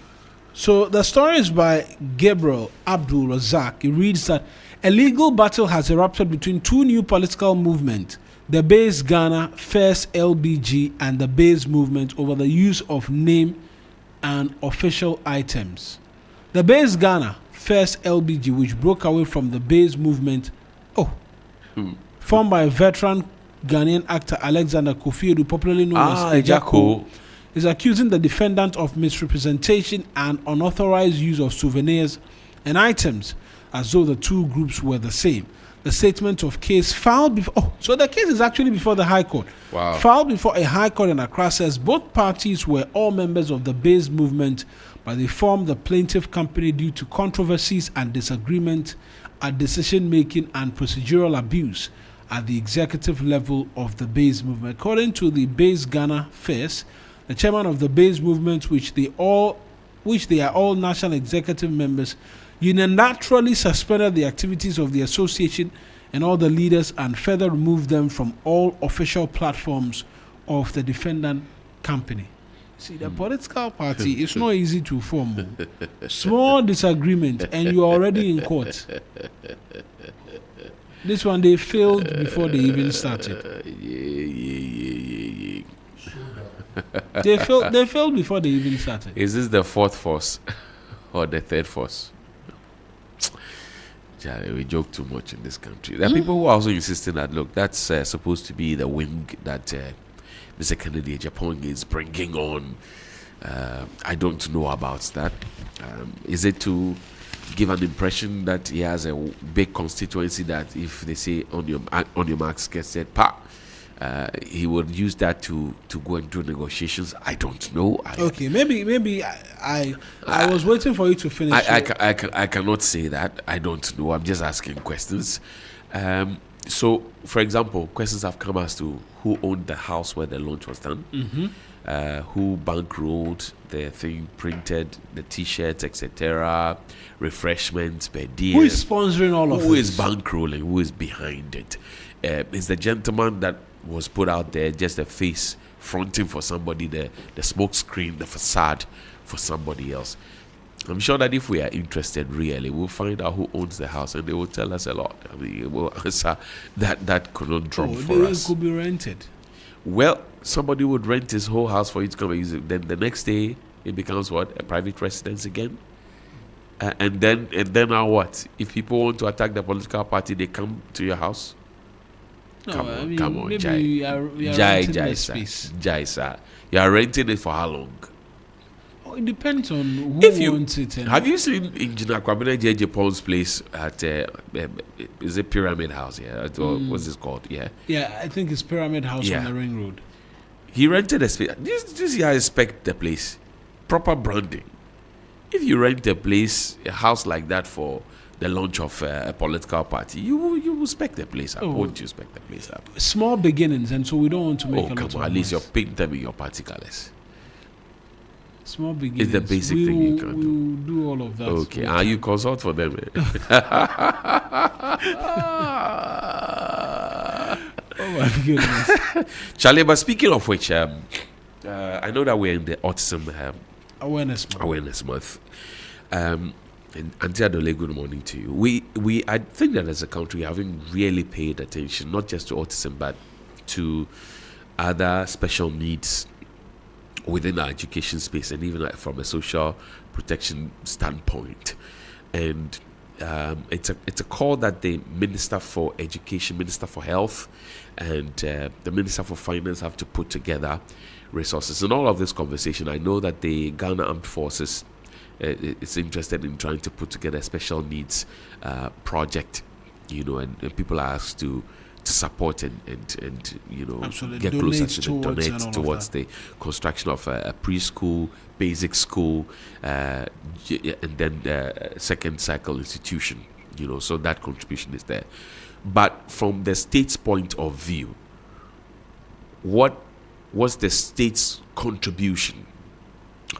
So the story is by Gabriel Abdul Razak. It reads that a legal battle has erupted between two new political movements, the Base Ghana First LBG and the Base Movement, over the use of name and official items. The Base Ghana First LBG, which broke away from the Base Movement, formed by veteran Ghanaian actor Alexander Kofi Edu, popularly known as Ejako, is accusing the defendant of misrepresentation and unauthorized use of souvenirs and items, as though the two groups were the same. The statement of case filed before... so the case is actually before the High Court. Wow. Filed before a High Court in Accra says both parties were all members of the Base Movement, but they formed the plaintiff company due to controversies and disagreement at decision-making and procedural abuse at the executive level of the Base Movement. According to the Base Ghana First, the chairman of the Base Movement, which they are all national executive members, unilaterally suspended the activities of the association and all the leaders and further removed them from all official platforms of the defendant company. See, the political party is not easy to form. Small disagreement and you are already in court. This one, they failed before they even started. They failed before they even started. Is this the fourth force or the third force? We joke too much in this country. There are people who are also insisting that, look, that's supposed to be the wing that Mr. Kennedy Japan is bringing on. I don't know about that. Is it to give an impression that he has a big constituency that if they say on your marks, get set, he would use that to go and do negotiations? I don't know. Okay, maybe I was waiting for you to finish. I cannot say that. I don't know. I'm just asking questions. So, for example, questions have come as to who owned the house where the launch was done, who bankrolled the thing, printed the T-shirts, etc., refreshments, per diem. Who is sponsoring all of this? Who is bankrolling? Who is behind it? Is the gentleman that was put out there just a face fronting for somebody, the smoke screen, the facade for somebody else? I'm sure that if we are interested really, we'll find out who owns the house and they will tell us a lot. I mean, it will answer that conundrum for us. It could be rented. Well, somebody would rent his whole house for you to come and use it. Then the next day it becomes what? A private residence again? And then now what? If people want to attack the political party, they come to your house? No, come on, maybe Jai, sir. You are renting it for how long? It depends on who wants it. Have you seen Engineer Kwabena J.J. Paul's place at is it Pyramid House? Yeah, what's this called? Yeah, I think it's Pyramid House on the Ring Road. He rented a space. This guy respect the place, proper branding. If you rent a house like that for the launch of a political party, you will respect the place up. Won't you respect the place up? Small beginnings, and so we don't want to make a lot of at least you're paint them in your party colors. Small beginnings. It's the basic thing you can do. We will do all of that. Okay, you consult for them. Oh my goodness. Charlie, but speaking of which, I know that we're in the Autism Awareness Month. And Auntie Adole, good morning to you. I think that as a country, we haven't really paid attention, not just to autism, but to other special needs within our education space, and even from a social protection standpoint. And it's a call that the Minister for Education, Minister for Health, and the Minister for Finance have to put together resources. In all of this conversation, I know that the Ghana Armed Forces is interested in trying to put together a special needs project, and people are asked to support and Absolutely. get Donate closer to donate towards the construction of a preschool, basic school, and then second cycle institution. So that contribution is there. But from the state's point of view, what was the state's contribution?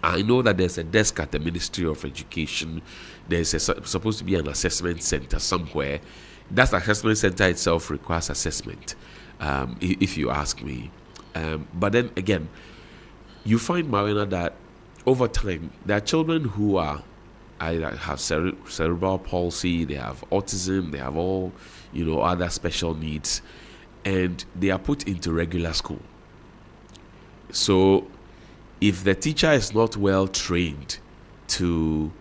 I know that there's a desk at the Ministry of Education. There's supposed to be an assessment center somewhere. That assessment center itself requires assessment, if you ask me. But then again, you find, Mawuena, that over time, there are children who are either have cerebral palsy, they have autism, they have all, other special needs, and they are put into regular school. So if the teacher is not well trained to,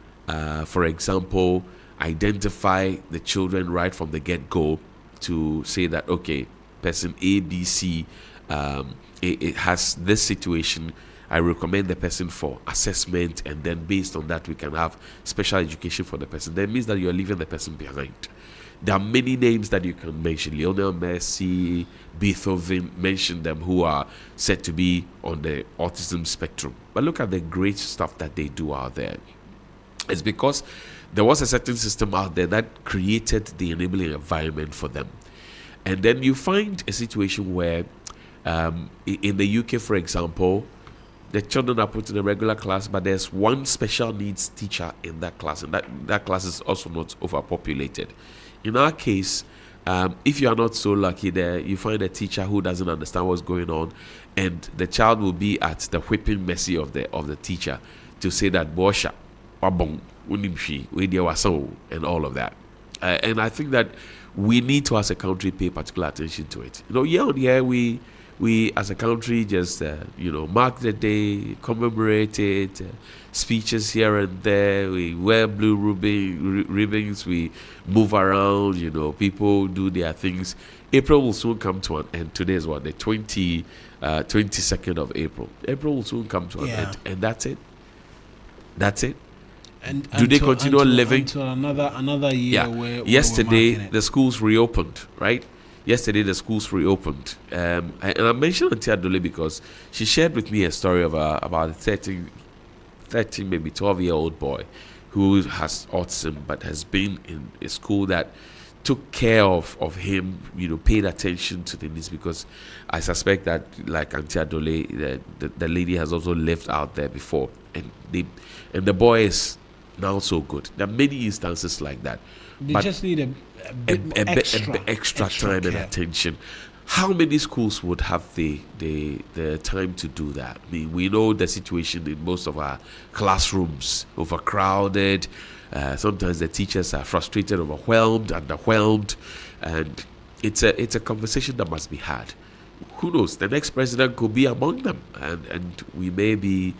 for example, identify the children right from the get-go, to say that, okay, person A, B, C, it has this situation, I recommend the person for assessment, and then based on that we can have special education for the person. That means that you're leaving the person behind. There are many names that you can mention. Lionel Messi, Beethoven, mention them, who are said to be on the autism spectrum. But look at the great stuff that they do out there. It's because there was a certain system out there that created the enabling environment for them. And then you find a situation where in the UK, for example, the children are put in a regular class, but there's one special needs teacher in that class, and that class is also not overpopulated. In our case, if you are not so lucky there, you find a teacher who doesn't understand what's going on, and the child will be at the whipping mercy of the teacher to say that Bosha, Wabong, and all of that. And I think that we need to, as a country, pay particular attention to it. Year on year, we as a country just mark the day, commemorate it, speeches here and there, we wear blue ribbons, we move around, people do their things. April will soon come to an end. Today is what, the 22nd of April. April will soon come to an end, and that's it. And do they continue living until another year? Yeah. Yesterday the schools reopened, right? Yesterday the schools reopened, and I mentioned Auntie Adole because she shared with me a story of about a 13, maybe 12-year-old boy who has autism, but has been in a school that took care of him, paid attention to the needs, because I suspect that, like Auntie Adole, the lady has also lived out there before, and the boy is now so good. There are many instances like that. They just need a bit extra time and attention. How many schools would have the time to do that? I mean, we know the situation in most of our classrooms, overcrowded. Sometimes the teachers are frustrated, overwhelmed, underwhelmed, and it's a conversation that must be had. Who knows? The next president could be among them, and we may be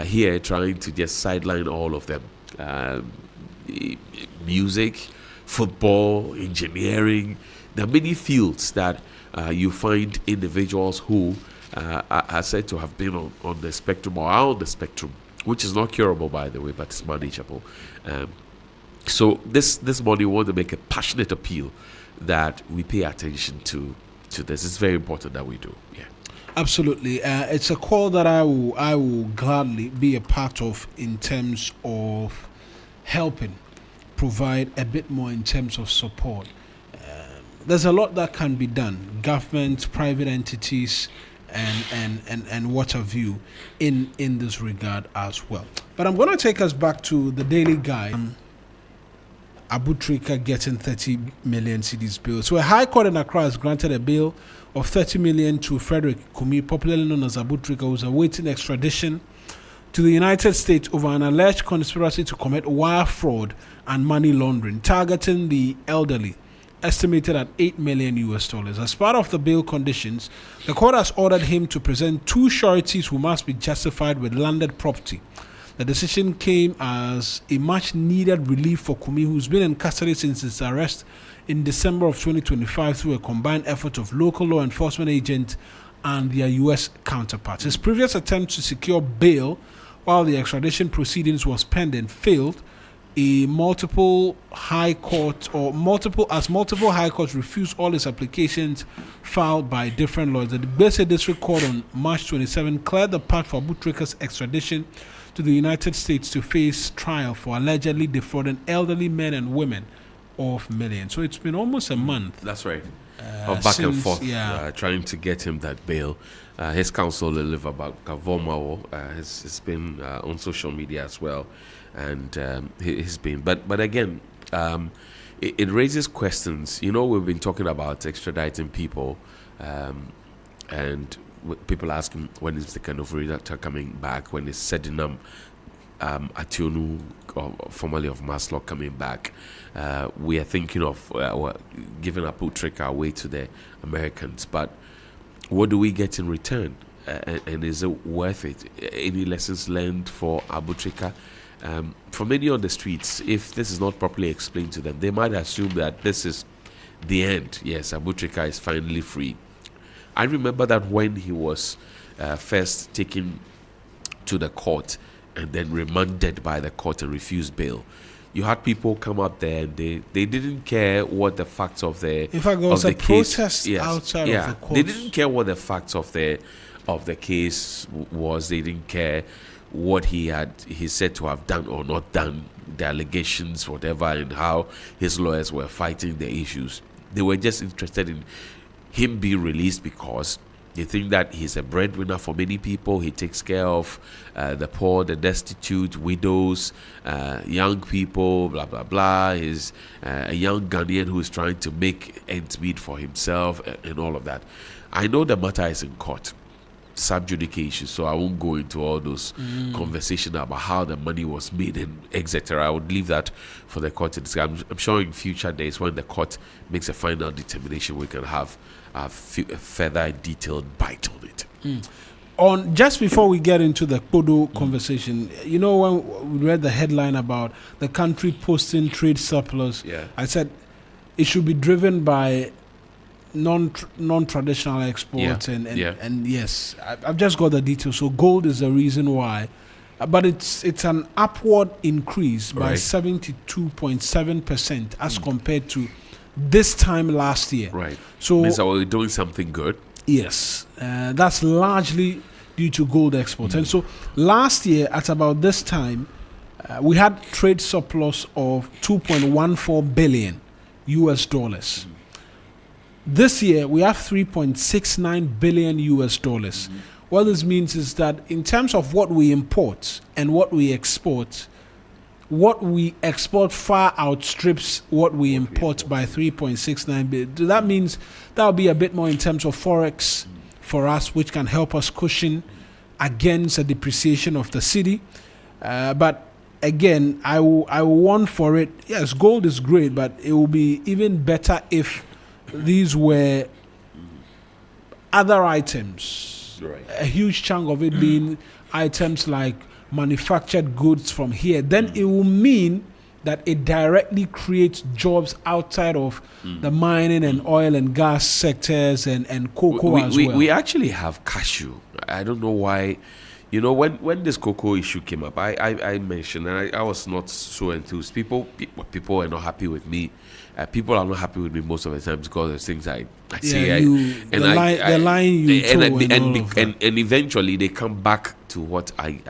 here trying to just sideline all of them. Music, football, engineering. There are many fields that you find individuals who are said to have been on the spectrum or are on the spectrum, which is not curable, by the way, but it's manageable. So this morning we want to make a passionate appeal that we pay attention to this. It's very important that we do. Yeah. Absolutely. It's a call that I will gladly be a part of in terms of helping provide a bit more in terms of support. There's a lot that can be done. Government, private entities, and what have you in this regard as well. But I'm going to take us back to the Daily Guide. Abu Trika getting 30 million cedis bill. So a high court in Accra has granted a bail of 30 million to Frederick Kumi, popularly known as Abu Trika, who's awaiting extradition to the United States over an alleged conspiracy to commit wire fraud and money laundering, targeting the elderly, estimated at $8 million. As part of the bail conditions, the court has ordered him to present two sureties who must be justified with landed property. The decision came as a much-needed relief for Kumi, who's been in custody since his arrest in December of 2025 through a combined effort of local law enforcement agents and their U.S. counterparts. His previous attempt to secure bail while the extradition proceedings was pending, failed. Multiple high courts refused all its applications filed by different lawyers. The Egbeta District Court on March 27 cleared the path for Abutrika's extradition to the United States to face trial for allegedly defrauding elderly men and women of millions. So it's been almost a month. That's right. Of back and forth, yeah. Trying to get him that bail. His counsel, Oliver Kavomawo, has been on social media as well. And he's been, but again, it raises questions. You know, we've been talking about extraditing people, and people asking when is the kind of redactor coming back, when is Sedinam Ationu, formerly of Maslow, coming back. We are thinking of giving Abutrika away to the Americans, but what do we get in return? And is it worth it? Any lessons learned for Abutrika? For many on the streets, if this is not properly explained to them, they might assume that this is the end. Yes, Abutrika is finally free. I remember that when he was first taken to the court and then remanded by the court and refused bail, you had people come up there and they didn't care what the facts of the in fact, there was a protest outside of the court. They didn't care what the facts of the case was. They didn't care what he said to have done or not done, the allegations, whatever, and how his lawyers were fighting the issues. They were just interested in him being released because they think that he's a breadwinner for many people. He takes care of the poor, the destitute, widows, young people, blah, blah, blah. He's a young Ghanaian who is trying to make ends meet for himself and all of that. I know the matter is in court, subjudication, so I won't go into all those conversations about how the money was made and etc. I would leave that for the court to discuss. I'm sure in future days when the court makes a final determination, we can have a further detailed bite on it. On just before we get into the Kodo conversation, you know, when we read the headline about the country posting trade surplus, I said it should be driven by non-traditional exports and yes, I've just got the details. So gold is the reason why, but it's an upward increase by 72.7% as compared to this time last year. Right. So means that we're doing something good. Yes, that's largely due to gold exports. And so last year at about this time, we had trade surplus of $2.14 billion US dollars. This year, we have $3.69 billion US dollars. What this means is that in terms of what we import and what we export far outstrips what we import by $3.69 billion. That means that will be a bit more in terms of forex for us, which can help us cushion against the depreciation of the cedi. But again, I will want for it. Yes, gold is great, but it will be even better if these were other items, a huge chunk of it being items like manufactured goods from here. Then it will mean that it directly creates jobs outside of the mining and oil and gas sectors and cocoa as well. We actually have cashew. I don't know why. You know, when this cocoa issue came up, I mentioned, and I was not so enthused. People are not happy with me. People are not happy with me most of the time because of things I say. They're lying you and eventually they come back to what I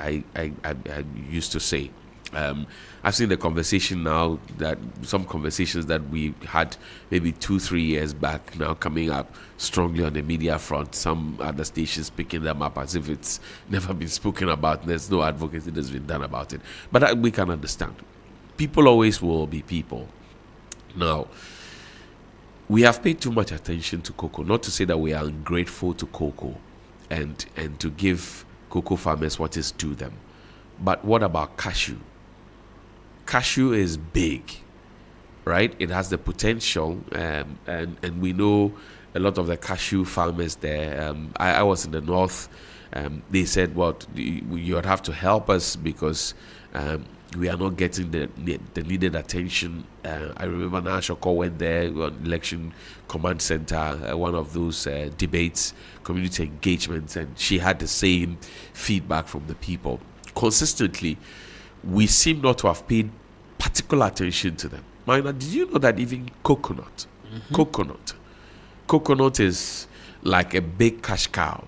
used to say. I've seen the conversation now, that some conversations that we had maybe 2-3 years back now coming up strongly on the media front. Some other stations picking them up as if it's never been spoken about. There's no advocacy that's been done about it. But we can understand. People always will be people. Now, we have paid too much attention to cocoa. Not to say that we are ungrateful to cocoa and to give cocoa farmers what is due them. But what about cashew? Cashew is big, right? It has the potential, and we know a lot of the cashew farmers there. I was in the north. They said, well, you would have to help us because we are not getting the needed attention. I remember Nashoko went there on election command center, one of those debates, community engagements, and she had the same feedback from the people. consistently, we seem not to have paid particular attention to them. Minor, did you know that even coconut is like a big cash cow?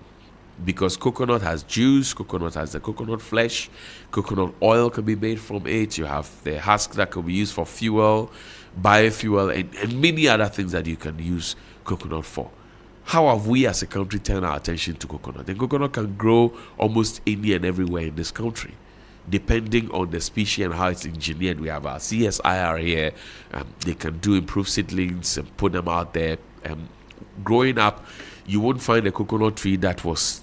Because coconut has juice, coconut has the coconut flesh, coconut oil can be made from it. You have the husk that can be used for fuel, biofuel, and many other things that you can use coconut for. How have we as a country turned our attention to coconut? And coconut can grow almost any and everywhere in this country, depending on the species and how it's engineered. We have our CSIR here. They can do improved seedlings and put them out there. Growing up, you won't find a coconut tree that was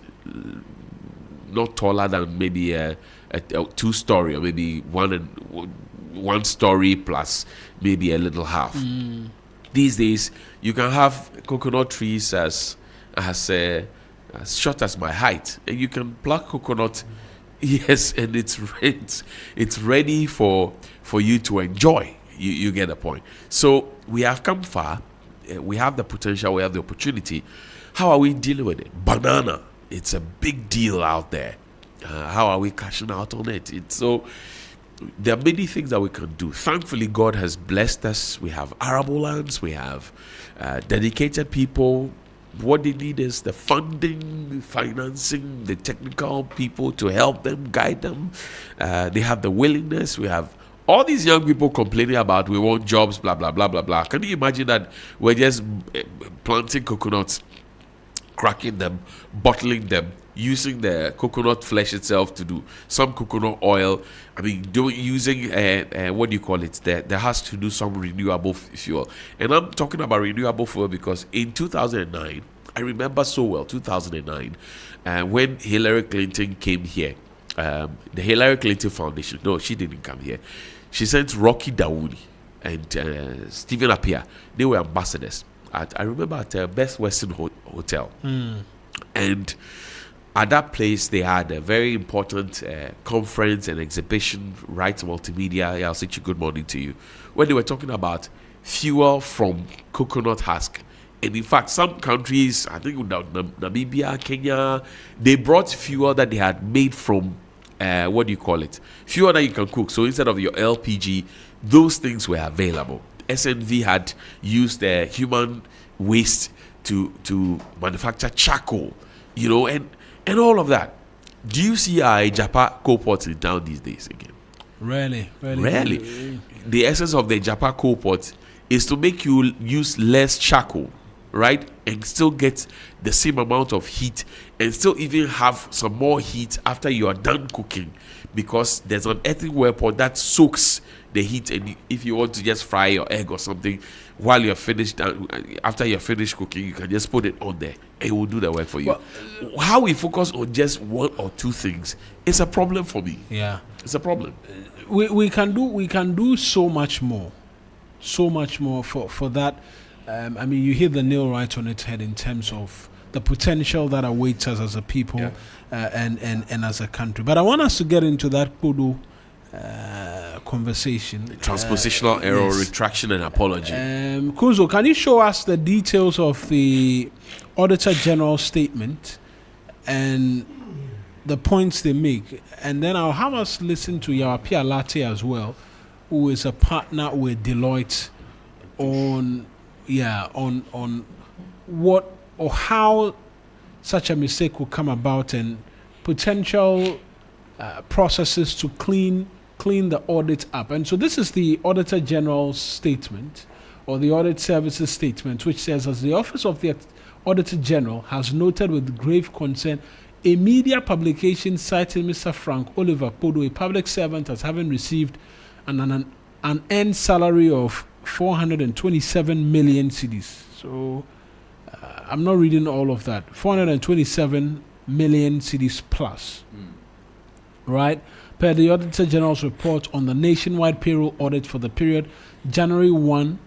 not taller than maybe a 2-story, or maybe one story plus maybe a little half. These days, you can have coconut trees as short as my height, and you can pluck coconut. Yes, and it's ready for you to enjoy. You get the point. So we have come far. We have the potential. We have the opportunity. How are we dealing with it? Banana. It's a big deal out there. How are we cashing out on it? There are many things that we can do. Thankfully, God has blessed us. We have arable lands. We have dedicated people. What they need is the funding, financing, the technical people to help them, guide them. They have the willingness. We have all these young people complaining about we want jobs, blah, blah, blah, blah, blah. Can you imagine that we're just planting coconuts, cracking them, bottling them, using the coconut flesh itself to do some coconut oil. I mean, using what do you call it? There has to do some renewable fuel. And I'm talking about renewable fuel because in 2009, I remember so well, 2009, when Hillary Clinton came here, the Hillary Clinton Foundation, no, she didn't come here. She sent Rocky Dawoodi and Stephen Appiah. They were ambassadors. I remember at Best Western Hotel. And at that place, they had a very important conference and exhibition, Rights Multimedia. I'll say good morning to you. When they were talking about fuel from coconut husk. And in fact, some countries, I think Namibia, Kenya, they brought fuel that they had made from, what do you call it? Fuel that you can cook. So instead of your LPG, those things were available. SNV had used human waste to manufacture charcoal, and all of that. Do you see our Japa coal-pots in town these days again? Rarely. The essence of the Japa coal-pot is to make you use less charcoal, right? And still get the same amount of heat and still even have some more heat after you are done cooking, because there's an earthenware pot that soaks the heat, and if you want to just fry your egg or something while you're finished, after you're finished cooking, you can just put it on there and it will do the work for you. Well, how we focus on just one or two things is a problem for me. Yeah, it's a problem. We can do so much more for that. I mean, you hit the nail right on its head in terms of the potential that awaits us as a people, and as a country. But I want us to get into that Kodo conversation. Transpositional error, yes. Retraction and apology. Kuzo, can you show us the details of the Auditor General statement and the points they make? And then I'll have us listen to Yawapia Latte as well, who is a partner with Deloitte on what or how such a mistake will come about and potential processes to clean the audit up. And so this is the Auditor General's statement, or the Audit Services statement, which says, as the Office of the Auditor General has noted with grave concern a media publication citing Mr. Frank Oliver Podo, a public servant, as having received an earned salary of 427 million cedis. So I'm not reading all of that. 427 million cedis plus. Right? Per the Auditor General's report on the nationwide payroll audit for the period January 1,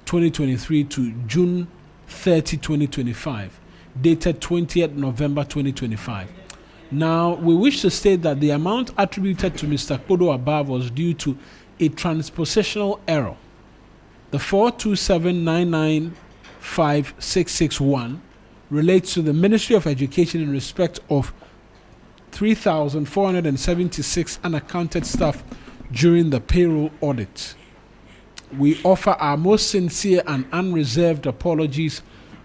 2023 to June 30, 2025, dated 20th November 2025. Now, we wish to state that the amount attributed to Mr. Kodo above was due to a transpositional error. The 427,995,661 relates to the Ministry of Education in respect of 3,476 unaccounted staff during the payroll audit. We offer our most sincere and unreserved apologies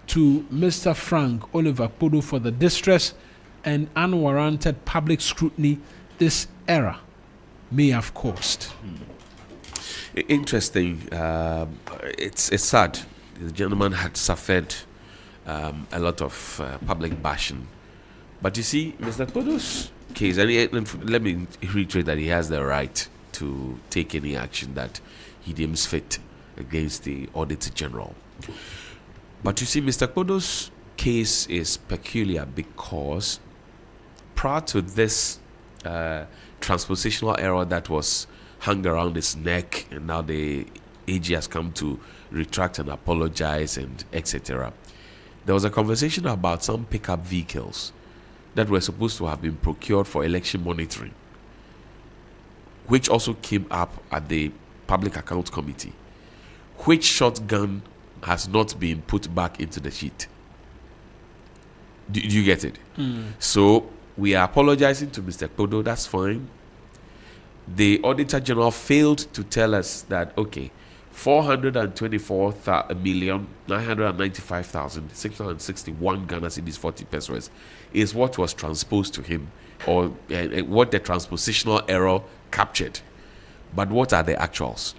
to Mr. Frank Oliver Podo for the distress and unwarranted public scrutiny this error may have caused. Interesting. It's sad. The gentleman had suffered a lot of public bashing. But you see, Mr. Podo's case, and let me reiterate that he has the right to take any action that he deems fit against the Auditor General. But you see, Mr. Podo's case is peculiar because prior to this transpositional error that was hung around his neck, and now the AG has come to retract and apologize and etc., there was a conversation about some pickup vehicles that were supposed to have been procured for election monitoring, which also came up at the Public Accounts Committee, which shotgun has not been put back into the sheet. Do you get it? So we are apologizing to Mr. Podo, that's fine. The Auditor General failed to tell us that, okay, 424,995,661 Ghana cedis 40 pesos is what was transposed to him, or what the transpositional error captured. But what are the actuals?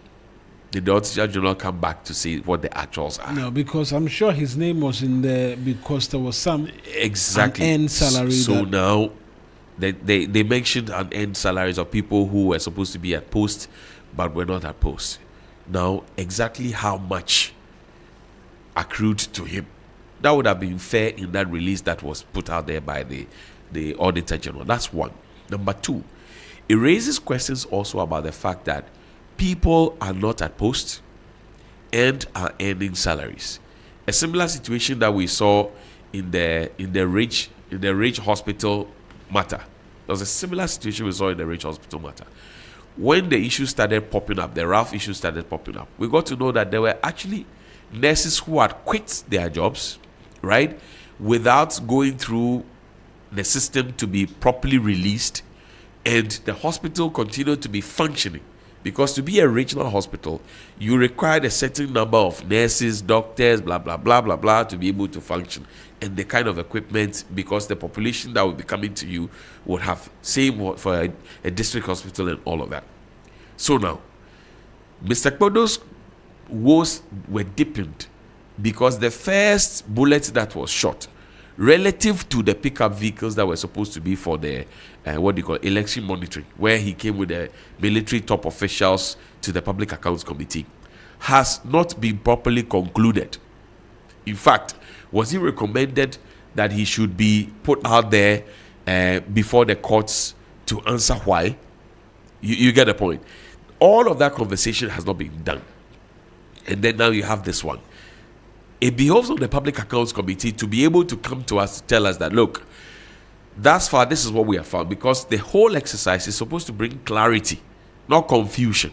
Did the Auditor General come back to say what the actuals are? No, because I'm sure his name was in there because there was some exactly end salary. So now they mentioned an end salaries of people who were supposed to be at post but were not at post. Now, exactly how much accrued to him? That would have been fair in that release that was put out there by the Auditor General. That's one. Number two, it raises questions also about the fact that people are not at post and are earning salaries. A similar situation that we saw in the Ridge Hospital matter. There was a similar situation we saw in the Ridge Hospital matter. When the issue started popping up, the RAF issue started popping up, we got to know that there were actually nurses who had quit their jobs, right, without going through the system to be properly released, and the hospital continued to be functioning. Because to be a regional hospital, you required a certain number of nurses, doctors, blah, blah, blah, blah, blah, to be able to function. And the kind of equipment, because the population that would be coming to you would have same for a district hospital and all of that. So now, Mr. Podo's woes were deepened because the first bullet that was shot relative to the pickup vehicles that were supposed to be for the election monitoring, where he came with the military top officials to the Public Accounts Committee, has not been properly concluded. In fact, was he recommended that he should be put out there before the courts to answer why? You get the point. All of that conversation has not been done. And then now you have this one. It behoves on the Public Accounts Committee to be able to come to us to tell us that, look, thus far, this is what we have found, because the whole exercise is supposed to bring clarity, not confusion.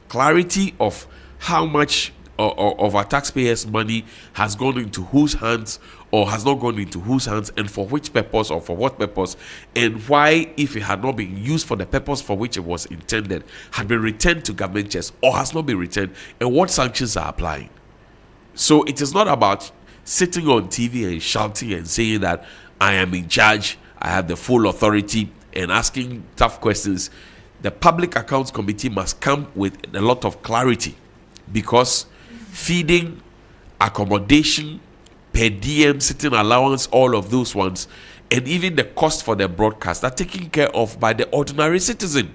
Clarity of how much of our taxpayers' money has gone into whose hands or has not gone into whose hands, and for which purpose or for what purpose, and why, if it had not been used for the purpose for which it was intended, had been returned to government chest or has not been returned, and what sanctions are applying. So it is not about sitting on TV and shouting and saying that I am in charge, I have the full authority, and asking tough questions. The Public Accounts Committee must come with a lot of clarity, because feeding, accommodation, per diem, sitting allowance, all of those ones, and even the cost for the broadcast are taken care of by the ordinary citizen.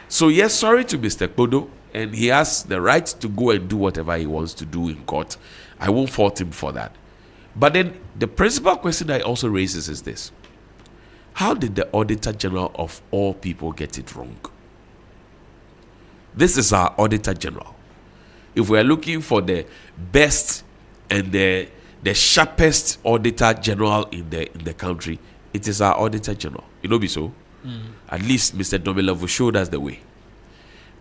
So yes, sorry to Mr. Podo, and he has the right to go and do whatever he wants to do in court. I won't fault him for that. But then the principal question that also raises is this: how did the Auditor General of all people get it wrong? This is our Auditor General. If we are looking for the best and the sharpest Auditor General in the country, it is our Auditor General. You know, be so. At least Mr. Domilevo showed us the way.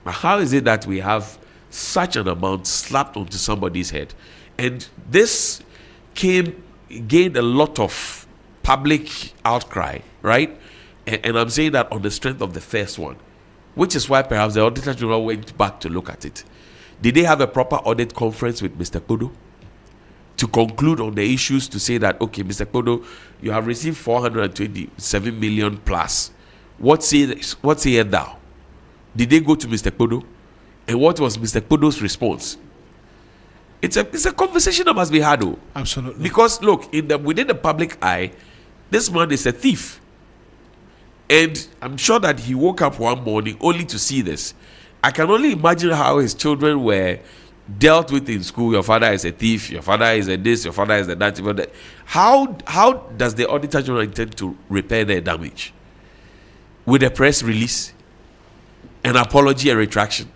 But how is it that we have such an amount slapped onto somebody's head? And this gained a lot of public outcry, right? And I'm saying that on the strength of the first one, which is why perhaps the Auditor General went back to look at it. Did they have a proper audit conference with Mr. Kodo to conclude on the issues, to say that, okay, Mr. Kodo, you have received 427 million plus. What say thou? Did they go to Mr. Kodo? And what was Mr. Kodo's response? It's a conversation that must be had, though. Absolutely. Because look, within the public eye, this man is a thief. And I'm sure that he woke up one morning only to see this. I can only imagine how his children were dealt with in school. Your father is a thief, your father is a this, your father is a that. How does the Auditor General intend to repair their damage? With a press release, an apology, a retraction?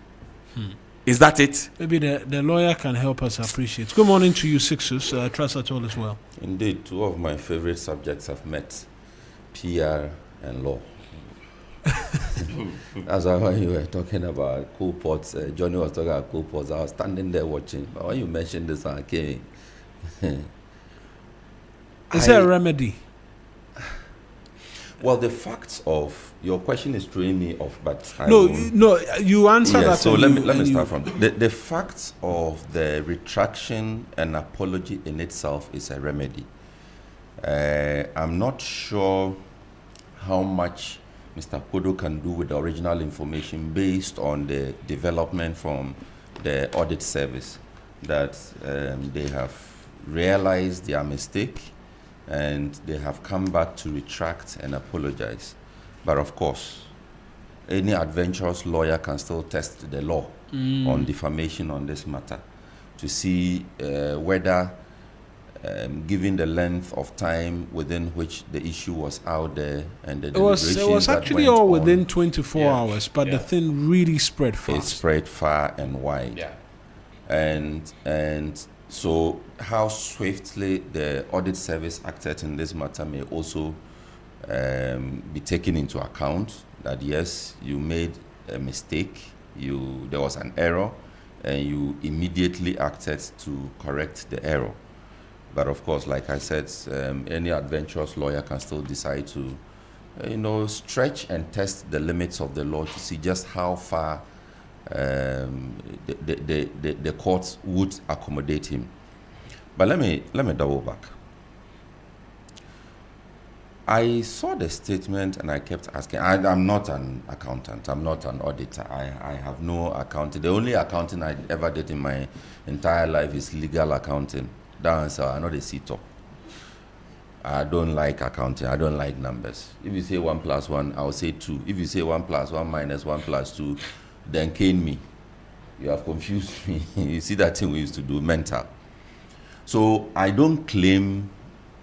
Is that it? Maybe the lawyer can help us appreciate. Good morning to you, Sixtus. Trust at all as well. Indeed, two of my favorite subjects have met, PR and law. That's why when you were talking about coal ports, Johnnie was talking about coal ports, I was standing there watching. But when you mentioned this, I came. Is there a remedy? Well, the facts of your question is throwing me off, but you answer that. So let me start from the facts of the retraction and apology in itself is a remedy. I'm not sure how much Mr. Kodo can do with the original information based on the development from the audit service that they have realized their mistake and they have come back to retract and apologize. But of course, any adventurous lawyer can still test the law on defamation on this matter to see whether, given the length of time within which the issue was out there and the deliberations it was actually all within 24 hours, but the thing really spread fast. It spread far and wide. Yeah. And so how swiftly the audit service acted in this matter may also be taken into account, that yes, you made a mistake, there was an error, and you immediately acted to correct the error. But of course, like I said, any adventurous lawyer can still decide to, stretch and test the limits of the law to see just how far the courts would accommodate him. But let me double back. I saw the statement and I kept asking. I'm not an accountant. I'm not an auditor. I have no accounting. The only accounting I ever did in my entire life is legal accounting. That's I'm not a CTO. I don't like accounting. I don't like numbers. If you say 1 + 1, I'll say 2. If you say 1 + 1 - 1 + 2, then cane me. You have confused me. You see that thing we used to do, mental. So I don't claim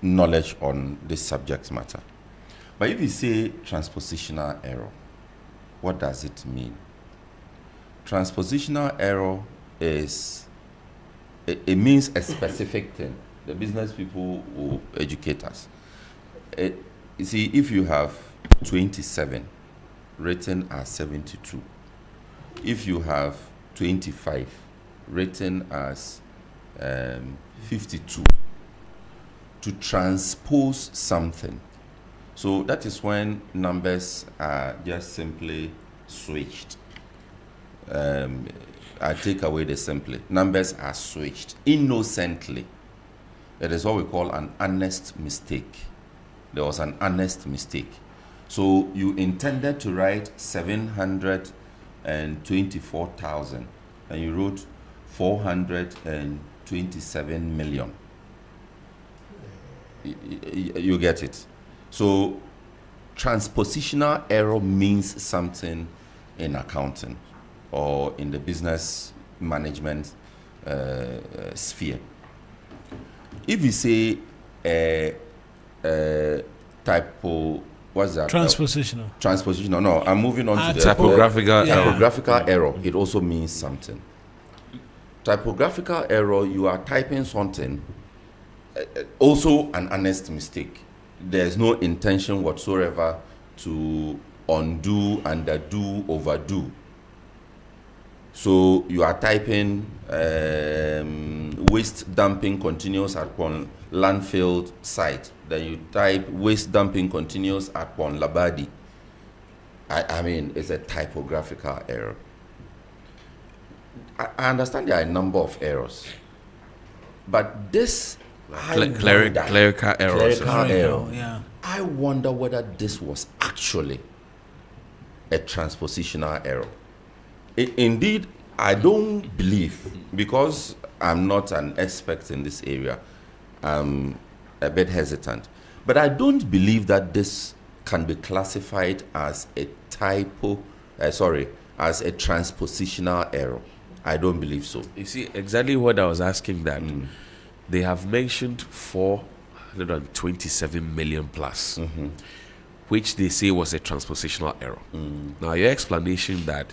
knowledge on this subject matter. But if you say transpositional error, what does it mean? Transpositional error is, it means a specific thing. The business people will educate us. You see, if you have 27 written as 72, if you have 25 written as 52, to transpose something. So that is when numbers are just simply switched. I take away the simply. Numbers are switched innocently. It is what we call an honest mistake. There was an honest mistake. So you intended to write 724,000 and you wrote 427 million. You get it. So transpositional error means something in accounting or in the business management sphere. If you say typo, what's that? Transpositional. Transpositional. No, I'm moving on to the typographical error. It also means something. Typographical error, you are typing something. Also an honest mistake. There's no intention whatsoever to undo, underdo, overdo. So you are typing waste dumping continues upon landfill site. then you type waste dumping continues at Pon Labadi. I mean, it's a typographical error. I understand there are a number of errors, but this clerical errors. Error, I wonder whether this was actually a transpositional error. Indeed, I don't believe, because I'm not an expert in this area, I'm a bit hesitant, but I don't believe that this can be classified as a as a transpositional error. I don't believe so. You see, exactly what I was asking that. They have mentioned 427 million plus, which they say was a transpositional error. Now, your explanation that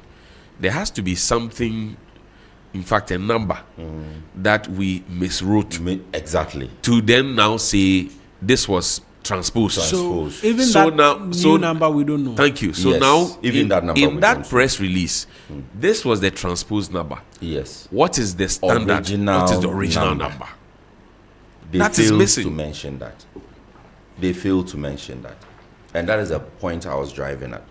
there has to be something, in fact, a number that we miswrote. Exactly. To then now say this was transposed. So even that new number we don't know. Thank you. So yes, now, even that number in that press release, this was the transposed number. Yes. What is the standard? What is the original number? They that is missing. To mention that. They failed to mention that, and that is the point I was driving at.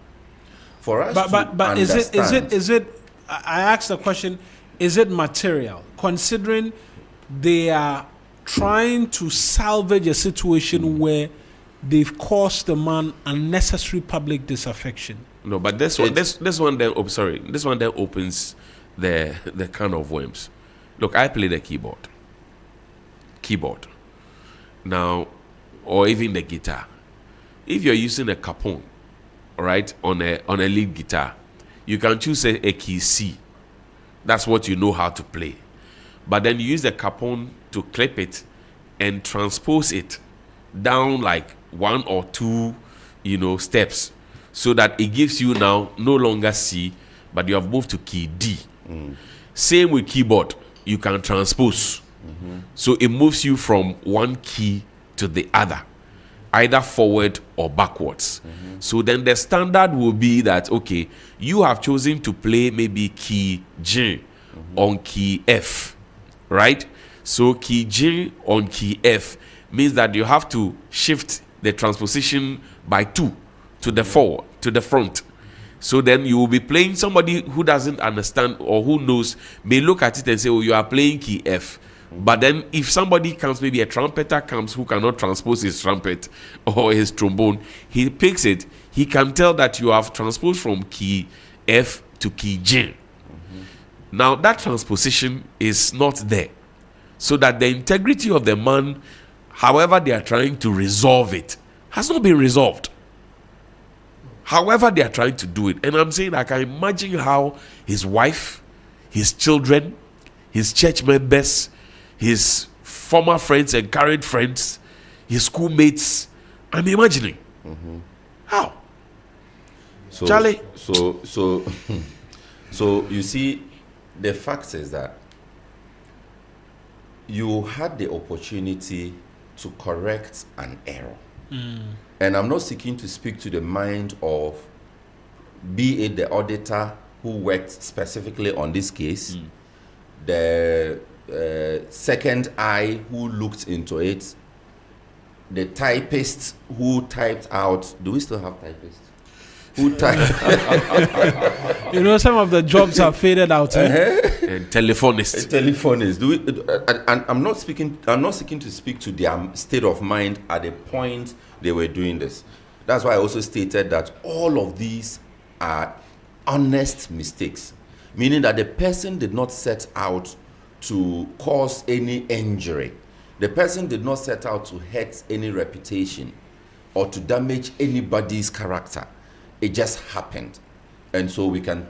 For us, but is it? I asked the question: is it material? Considering they are trying to salvage a situation where they've caused the man unnecessary public disaffection. No, but this one then opens the can of worms. Look, I play the keyboard. Now, or even the guitar. If you're using a capone, all right, on a lead guitar, you can choose a key C. That's what you know how to play. But then you use the capone to clip it and transpose it down like 1 or 2, steps, so that it gives you now no longer C, but you have moved to key D. Same with keyboard, you can transpose. So it moves you from one key to the other, either forward or backwards. So then the standard will be that, okay, you have chosen to play maybe key G on key F, right? So key G on key F means that you have to shift the transposition by 2 to the forward, to the front. So then you will be playing, somebody who doesn't understand or who knows may look at it and say, oh, you are playing key F. But then if somebody comes, maybe a trumpeter comes who cannot transpose his trumpet or his trombone, he picks it, he can tell that you have transposed from key F to key G. Now that transposition is not there. So that the integrity of the man, however they are trying to resolve it, has not been resolved. However they are trying to do it. And I'm saying I can imagine how his wife, his children, his church members, his former friends and current friends, his schoolmates, I'm imagining. How? So, Charlie? So you see, the fact is that you had the opportunity to correct an error. And I'm not seeking to speak to the mind of, be it the auditor who worked specifically on this case, the second eye who looked into it, the typist who typed out. Do we still have typists? Who typed? Some of the jobs are faded out. And telephonists. Do we? And I'm not seeking to speak to their state of mind at the point they were doing this. That's why I also stated that all of these are honest mistakes, meaning that the person did not set out to cause any injury. The person did not set out to hurt any reputation or to damage anybody's character. It just happened. And so we can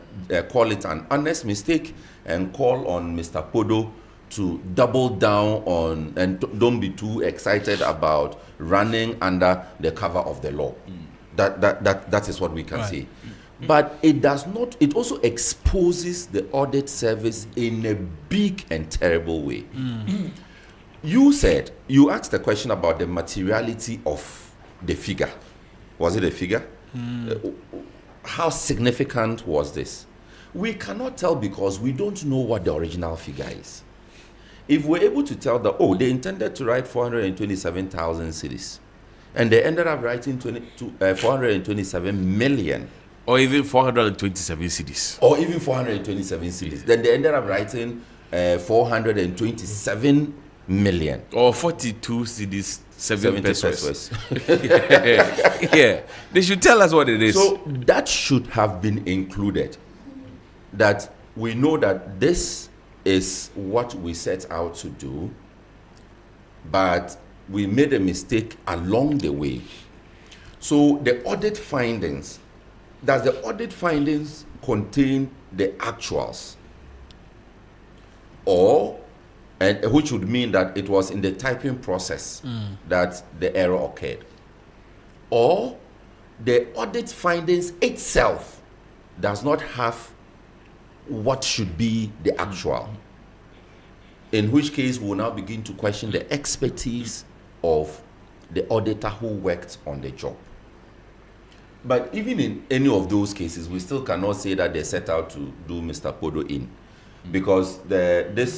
call it an honest mistake and call on Mr. Podo to double down on, and don't be too excited about running under the cover of the law. That is what we can say. But it does not, it also exposes the audit service in a big and terrible way. You asked the question about the materiality of the figure. Was it a figure? How significant was this? We cannot tell because we don't know what the original figure is. If we're able to tell that, they intended to write 427,000 cedis, And they ended up writing 427 million. Or even 427 cedis. Or even 427 cedis. Then they ended up writing 427 million. Or 42 cedis, 7 pesos. Yeah. They should tell us what it is. So that should have been included. That we know that this is what we set out to do, but we made a mistake along the way. So the audit findings, does the audit findings contain the actuals? Or, and which would mean that it was in the typing process that the error occurred. Or the audit findings itself does not have what should be the actual. In which case we'll now begin to question the expertise of the auditor who worked on the job. But even in any of those cases, we still cannot say that they set out to do Mr. Podo in, because this